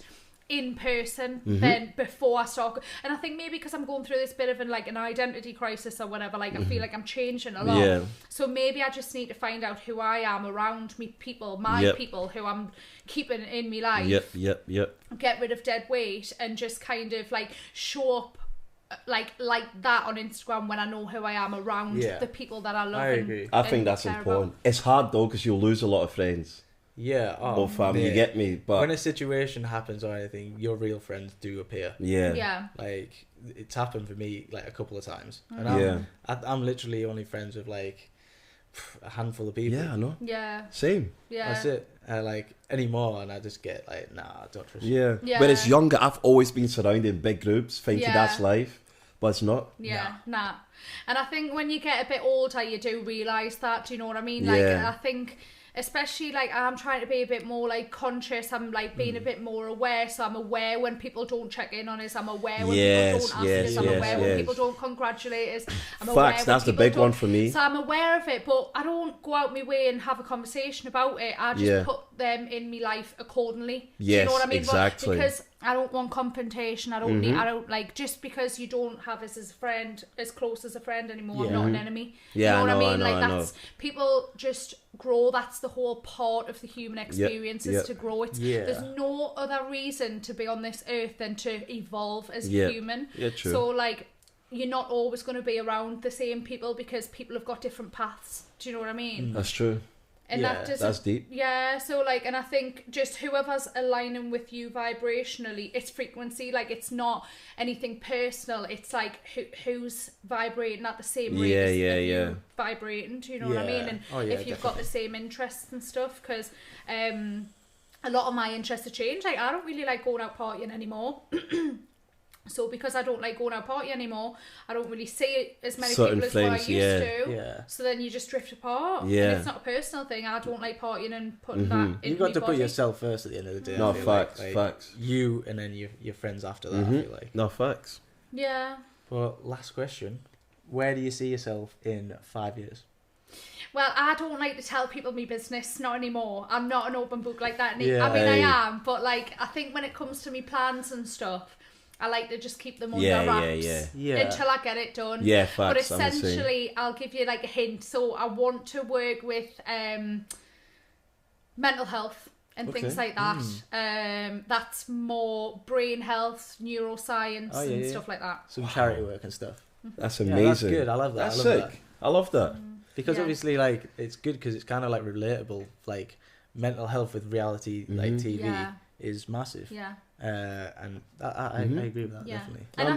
in person than before I start. And I think maybe because I'm going through this bit of an identity crisis or whatever, like I feel like I'm changing a lot. So maybe I just need to find out who I am around me people, people who I'm keeping in my life. Get rid of dead weight and just kind of like show up like that on Instagram when I know who I am around the people that I love. I agree. I think that's important. It's hard though, because you'll lose a lot of friends. Or family, you get me? But when a situation happens or anything, your real friends do appear. Like, it's happened for me like a couple of times. And I'm literally only friends with like a handful of people. I know. Same. That's it. Like anymore, and I just get like, nah, I don't trust you. When it's younger, I've always been surrounded in big groups thinking that's life, but it's not. Nah. And I think when you get a bit older, you do realise that. Do you know what I mean? Like, I think especially like I'm trying to be a bit more like conscious. I'm like being a bit more aware, so I'm aware when people don't check in on us. I'm aware when people don't ask us. I'm aware when people don't congratulate us. I'm aware when that's the big one for me. So I'm aware of it, but I don't go out my way and have a conversation about it. I just put them in my life accordingly. Do you know what I mean? Exactly. Because I don't want confrontation. I don't need. I don't like just because you don't have us as a friend, as close as a friend anymore. I'm not an enemy. You know what I mean? Like that's people just grow. That's the whole part of the human experience is to grow. It's there's no other reason to be on this earth than to evolve as a human. True. So like you're not always going to be around the same people because people have got different paths. Do you know what I mean? That's true. And that doesn't, that's deep. Yeah, so like, and I think just whoever's aligning with you vibrationally, it's frequency, like it's not anything personal. It's like who's vibrating at the same rate as you vibrating. Do you know what I mean? And if you've got the same interests and stuff, because a lot of my interests have changed. Like I don't really like going out partying anymore. So because I don't like going out party anymore, I don't really see as many Certain people as what I things, used to. Yeah. So then you just drift apart. Yeah. And it's not a personal thing. I don't like partying and putting that in You've got to my put body. yourself first at the end of the day. No, I feel facts, like facts. You and then your friends after that, I feel like. No, facts. Yeah. But last question. Where do you see yourself in 5 years? Well, I don't like to tell people my business, not anymore. I'm not an open book like that. I mean, Hey. I am, but like, I think when it comes to me plans and stuff, I like to just keep them under wraps until I get it done. Yeah, facts. But essentially, I'll give you like a hint. So I want to work with mental health and things like that. That's more brain health, neuroscience, and stuff like that. Some charity work and stuff. That's amazing. Yeah, that's good. I love that. That's I love sick. that. I love that. Because obviously, like, it's good because it's kind of like relatable. Like, mental health with reality, like TV, is massive. Yeah. And I agree with that, definitely. And I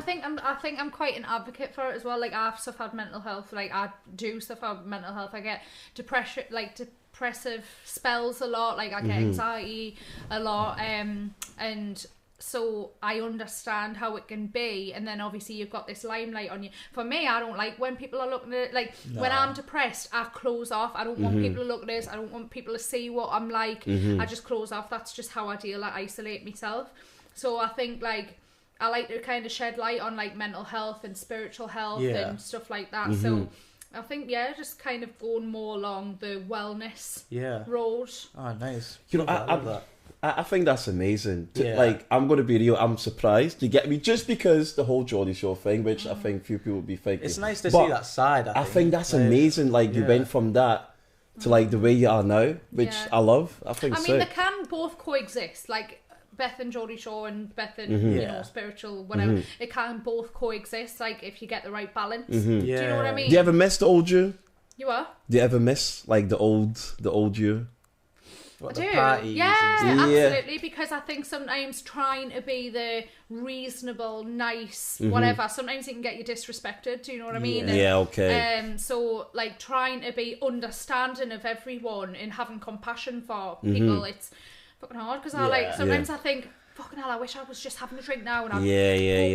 think I'm quite an advocate for it as well. Like I've suffered mental health. Like I do suffer mental health. I get depression, like depressive spells a lot. Like I get anxiety a lot. And so I understand how it can be. And then obviously you've got this limelight on you. For me, I don't like when people are looking at it. Like when I'm depressed, I close off. I don't want people to look at this. I don't want people to see what I'm like. I just close off. That's just how I deal. I isolate myself. So I think like I like to kind of shed light on like mental health and spiritual health and stuff like that. So I think just kind of going more along the wellness road. Oh, nice. You know, I love that. I think that's amazing. Like, I'm going to be real, I'm surprised. You get me? Just because the whole Geordie Show thing, which I think few people would be thinking. It's nice to see that side, I think that's amazing. Like, you went from that to, like, the way you are now, which I love. I think I mean, they can both coexist. Like, Beth and Geordie Show and Beth and, you know, spiritual, whatever. It can both coexist, like, if you get the right balance. Do you know what I mean? Do you ever miss the old you? You are? Do you ever miss, like, the old you? What, I the do. parties Yeah, and stuff? absolutely. Because I think sometimes trying to be the reasonable, nice, whatever, sometimes you can get you disrespected. Do you know what I mean? Yeah, okay. So like trying to be understanding of everyone and having compassion for people, it's fucking hard. Because sometimes I think, fucking hell, I wish I was just having a drink now and I'm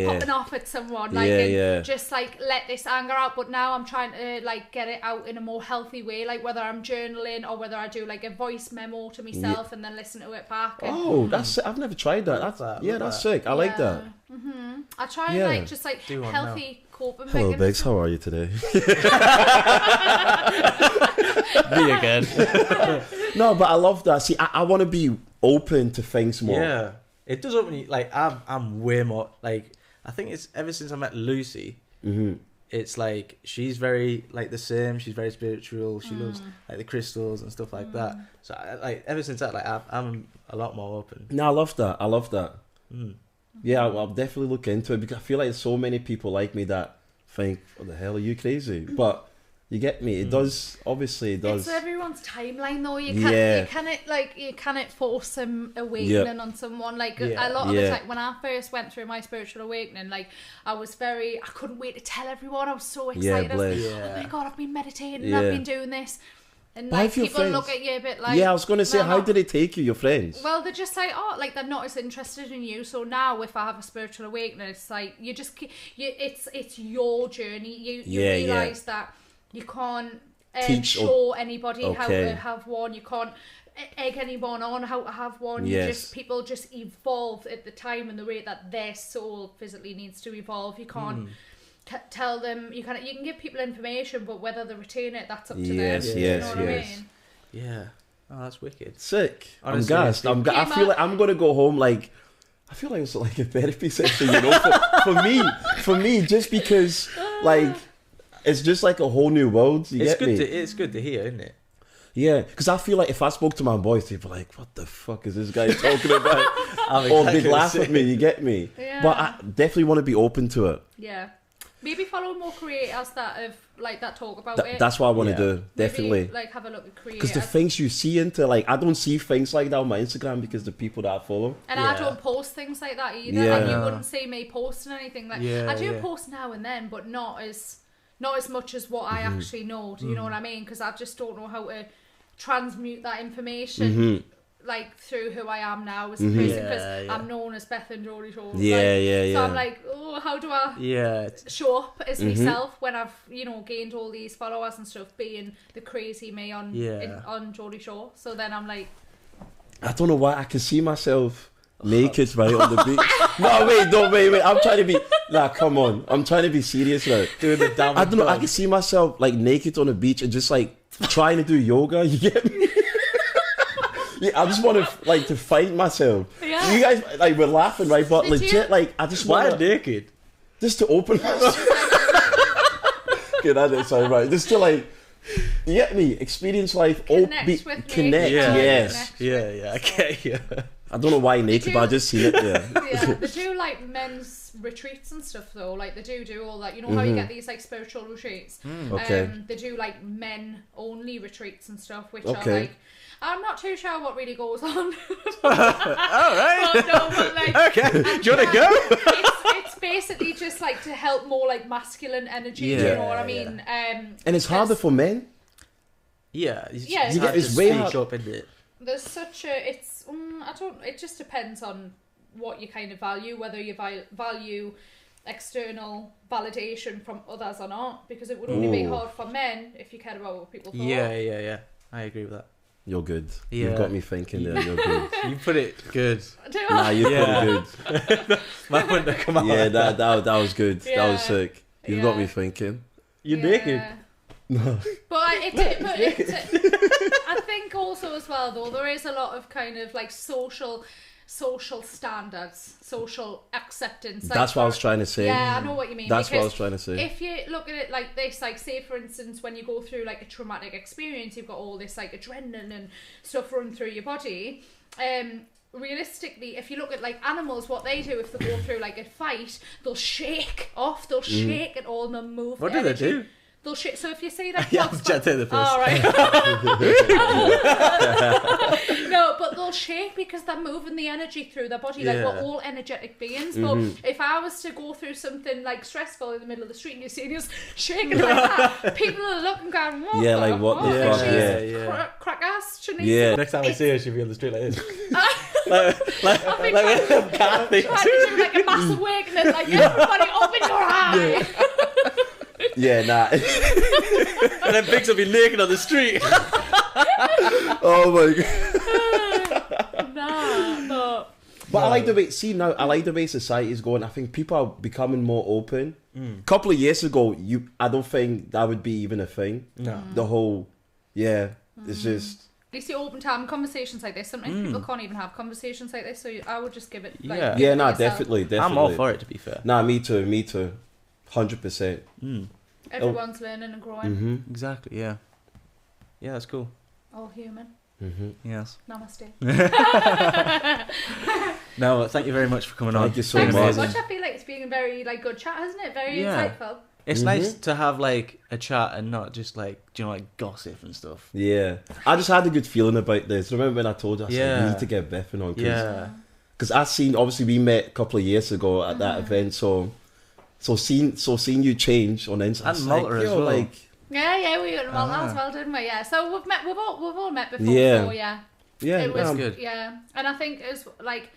popping off at someone, like, and just like let this anger out. But now I'm trying to like get it out in a more healthy way, like whether I'm journaling or whether I do like a voice memo to myself and then listen to it back. And, that's I've never tried that. That's sick. I like that. I try and like just like healthy coping. Hello, Biggs. How are you today? Me again. No, but I love that. See, I want to be open to things more. Yeah. It does open you, like, I'm way more, like, I think it's ever since I met Lucy, it's like, she's very, like, the same, she's very spiritual, she loves, like, the crystals and stuff like that, so, like, ever since that, like, I'm a lot more open. No, I love that. Yeah, I'll definitely look into it, because I feel like there's so many people like me that think, what the hell, are you crazy? But you get me. It does. Obviously, it does. It's everyone's timeline, though. You cannot force some awakening on someone. Like a lot of the time, when I first went through my spiritual awakening, like I couldn't wait to tell everyone. I was so excited. I was like, oh my god, I've been meditating. I've been doing this. And like people look at you a bit like, I was going to say, how did it take you, your friends? Well, they're just like, like they're not as interested in you. So now, if I have a spiritual awakening, it's like it's your journey. You realise that. You can't show anybody how to have one. You can't egg anyone on how to have one. People just evolve at the time and the rate that their soul physically needs to evolve. You can't tell them. You can give people information, but whether they retain it, that's up to them. You know what I mean? Yeah. Oh, that's wicked. Sick. Honestly, I'm gassed. I feel like I'm gonna go home like. I feel like it's like a therapy session, you know, for me, just because like. It's just like a whole new world. It's good to hear, isn't it? Yeah, because I feel like if I spoke to my boys, they'd be like, "What the fuck is this guy talking about?" Or they'd laugh at me. You get me? Yeah. But I definitely want to be open to it. Yeah. Maybe follow more creators that have like that talk about it. That's what I want to do, Maybe, definitely. like have a look at creators. Because the things you see into, like, I don't see things like that on my Instagram because the people that I follow. And I don't post things like that either. Yeah. Like, you wouldn't see me posting anything like. I do post now and then, but not as much as what I actually know. Do you know what I mean? Because I just don't know how to transmute that information. Like through who I am now as a person, because I'm known as BETHAN Geordie Shaw. So I'm like, oh, how do I show up as myself when I've gained all these followers and stuff, being the crazy me on Geordie Shaw. So then I'm like, I don't know why I can see myself naked right on the beach. No, wait. I'm trying to be. Nah, come on. I'm trying to be serious now. Doing the damn. I don't know. I can see myself like naked on the beach and just like trying to do yoga. You get me? Yeah, I just want to like to find myself. Yeah. You guys like we're laughing, right? But legit, like I just want naked, just to open myself. Okay, that didn't sound right. Just to like, you get me? Experience life. Connect. Yes. Yeah. Okay. I don't know why naked, but I just seen it there. Yeah, they do like men's retreats and stuff though. Like they do all that. You know how you get these like spiritual retreats. Okay. They do like men only retreats and stuff, which are like. I'm not too sure what really goes on. All right. But like, okay. Do you want to go? It's basically just like to help more like masculine energy. Yeah. Do you know what I mean? And it's harder for men. Yeah. It's way hard. Up in it. There's such a. It's. It just depends on what you kind of value, whether you value external validation from others or not, because it would only be hard for men if you cared about what people thought. Yeah. I agree with that. You're good. Yeah. You've got me thinking there. You're good. You put it good. Nah, you put it good. Mine wouldn't have come out. Yeah, like that was good. Yeah. That was sick. You've got me thinking. You're naked. No. But I think also as well though, there is a lot of kind of like social standards, social acceptance. Like that's what I was trying to say. Yeah, I know what you mean. That's what I was trying to say. If you look at it like this, like say for instance, when you go through like a traumatic experience, you've got all this like adrenaline and stuff running through your body. Realistically, if you look at like animals, what they do if they go through like a fight, they'll shake off, they'll shake it all and they'll move. What do they do? They'll shake. So if you see that, yeah, take the piss. All right. No, but they'll shake because they're moving the energy through their body. Like we're all energetic beings. But if I was to go through something like stressful in the middle of the street and you see us shaking like that, people are looking, going, "What? Yeah, like what the fuck? Yeah. Crack ass, Shanice." Yeah. Next time we see her, she'll be on the street like this. like trying to do like a mass awakening, like everybody open your eye. Yeah, nah. And then Biggs will be naked on the street. Oh my god. No. But I like the way. See now, I like the way society is going. I think people are becoming more open. A couple of years ago, I don't think that would be even a thing. No. The whole, it's just. At least you open to having conversations like this. Sometimes people can't even have conversations like this, so I would just give it. Like, yeah, nah, definitely. I'm all for it, to be fair. Nah, me too. 100%. Everyone's learning and growing. Exactly. Yeah, that's cool. All human. Yes. Namaste. No, thank you very much for coming on. Thank you so Thanks much. so much. I feel like it's been a very like good chat, hasn't it? Very insightful. It's nice to have like a chat and not just like, like gossip and stuff. Yeah, I just had a good feeling about this. Remember when I told you I said we need to get BETHAN on? Because I seen, obviously we met a couple of years ago at that event, so seeing you change on Instagram and Malta as well. Like, yeah, we went Malta as well, didn't we? Yeah, so we've all met before. Yeah. So, yeah, it was good. Yeah, and I think it's like.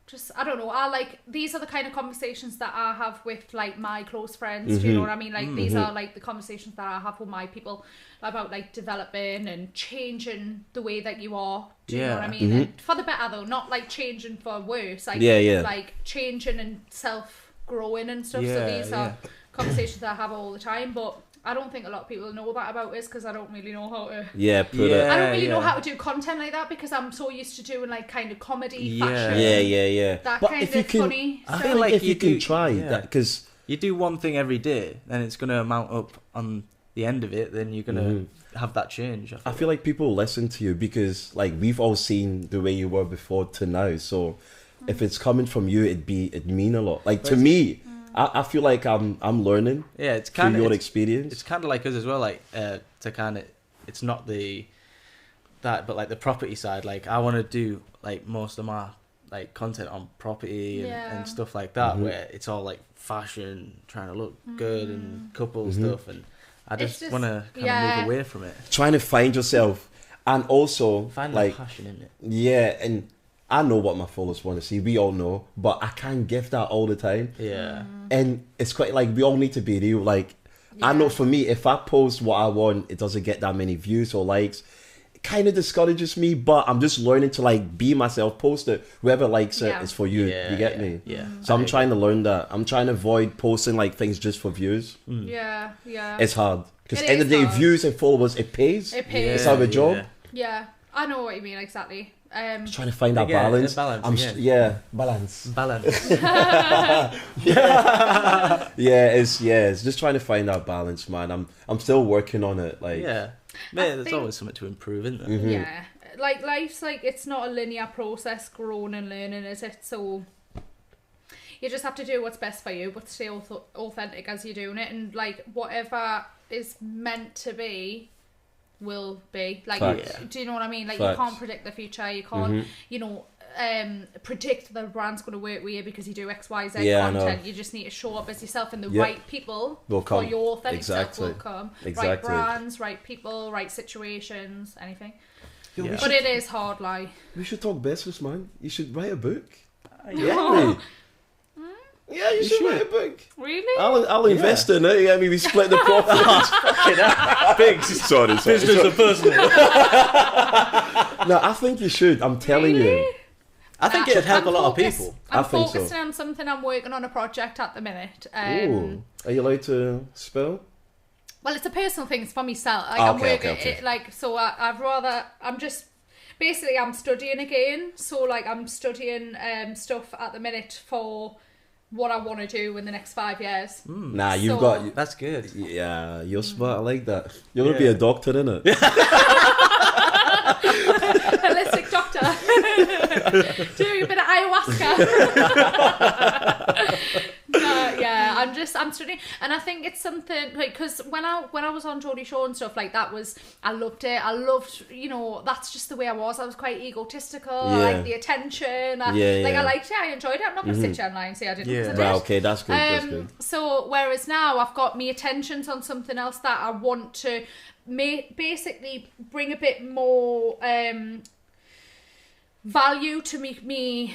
Just, I don't know, I like, these are the kind of conversations that I have with like my close friends, do you know what I mean? Like these are like the conversations that I have with my people about like developing and changing the way that you are, do you know what I mean? And for the better though, not like changing for worse, like like changing and self-growing and stuff. So these are conversations that I have all the time, but I don't think a lot of people know that about us because I don't really know how to. I don't really know how to do content like that because I'm so used to doing like kind of comedy, fashion. That but kind if you of can, funny. I feel like if you can try that, because you do one thing every day, then it's going to amount up on the end of it. Then you're going to have that change. I feel like people listen to you because like we've all seen the way you were before to now. So if it's coming from you, it'd mean a lot. Like to me. I feel like I'm learning. Yeah, it's through kind of your experience. It's kind of like us as well. Like to kind of, it's not but like the property side. Like I want to do like most of my like content on property and stuff like that, where it's all like fashion, trying to look good and couple stuff, and I just want to kind of move away from it. Trying to find yourself, and also find like passion in it. Yeah, and I know what my followers want to see. We all know, but I can't give that all the time. Yeah, and it's quite like we all need to be real. Like I know for me, if I post what I want, it doesn't get that many views or likes. It kind of discourages me, but I'm just learning to like be myself. Post it. Whoever likes it, it's for you. You get me? Yeah. So I'm trying to learn that. I'm trying to avoid posting like things just for views. Yeah. It's hard because end of the day, views and followers, it pays. It pays. It's our job. Yeah, I know what you mean exactly. Just trying to find that balance. Balance. Balance. It's just trying to find that balance, man. I'm still working on it. Like there's always something to improve, isn't there? Yeah, like life's like it's not a linear process, growing and learning, is it? So you just have to do what's best for you, but stay authentic as you're doing it, and like whatever is meant to be will be. Like, do you know what I mean? Like, you can't predict the future. You can't, predict that a brand's going to work with you because you do X, Y, Z content. You just need to show up as yourself, and the right people for your authentic self will come. Right brands, right people, right situations, anything. But it is hard, like. We should talk business, man. You should write a book. Yeah, you should write a book. Really? I'll invest in it. Yeah, I mean, we split the profits. Big. Sorry. Business or personal? No, I think you should. I'm telling you. I think it'd help a lot of people. I'm focusing on something. I'm working on a project at the minute. Ooh. Are you allowed to spill? Well, it's a personal thing. It's for myself. Like, I'm working it. Like, so I'd rather. I'm just. Basically, I'm studying again. So, like, I'm studying stuff at the minute for what I want to do in the next 5 years. Nah, you've got... That's good. Yeah, you're smart. I like that. You're going to be a doctor, innit? Holistic doctor. Doing a bit of ayahuasca. I'm studying, and I think it's something like, because when I was on Geordie Shore and stuff like that, I loved it. I loved, that's just the way I was. I was quite egotistical. I liked the attention. I liked it. I enjoyed it. I'm not going to sit here and lie and say I didn't. Right, okay, that's good. That's good. So whereas now I've got my attentions on something else that I want to basically bring a bit more value to me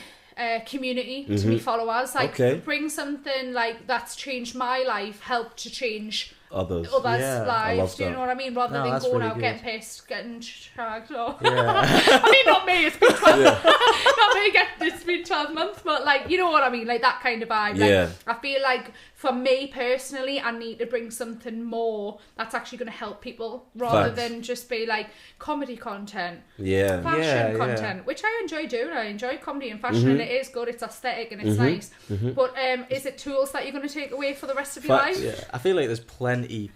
community, to me followers, like bring something like that's changed my life, help to change others' lives. Do you know what I mean? Rather than going out getting pissed, getting shagged. I mean, not me. It's been 12. Not me. It's been 12 months, but like, you know what I mean? Like that kind of vibe. Like, I feel like for me personally, I need to bring something more that's actually going to help people, rather than just be like comedy content, fashion content, which I enjoy doing. I enjoy comedy and fashion, and it is good. It's aesthetic and it's nice. But is it tools that you're going to take away for the rest of your life? Yeah, I feel like there's plenty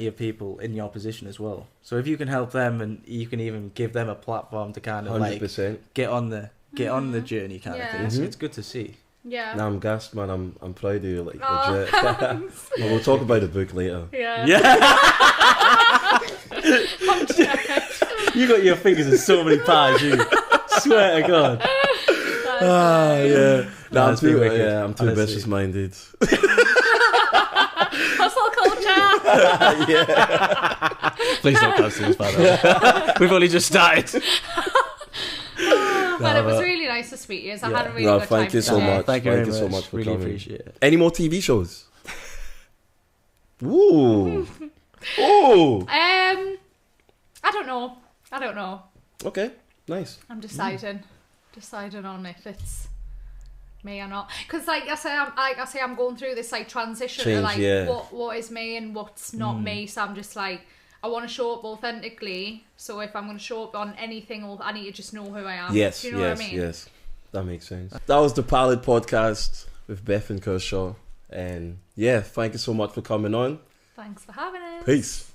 of people in your position as well. So if you can help them, and you can even give them a platform to kind of 100%. Like get on the journey kind of thing. So it's good to see. Yeah. No, I'm gassed, man. I'm proud of you, like legit. Well, we'll talk about the book later. Yeah. You got your fingers in so many pies, you. Swear to God. Yeah. No, I'm too business minded. Hustle culture. Please don't cancel us, by the way. We've only just started. Well, it was really nice to speak to you. I had a really good time. Thank you so much. Thank you so much for really coming. Appreciate it. Any more TV shows? Ooh. Ooh. I don't know. Okay. Nice. I'm deciding on if it's me or not, because like I say, I'm going through this like transition to like what is me and what's not me. So I'm just like, I want to show up authentically. So if I'm going to show up on anything, I need to just know who I am. Yes, do you know what I mean? Yes. That makes sense. That was the Pilot Podcast with Beth and KERSHAW, and thank you so much for coming on. Thanks for having us. Peace.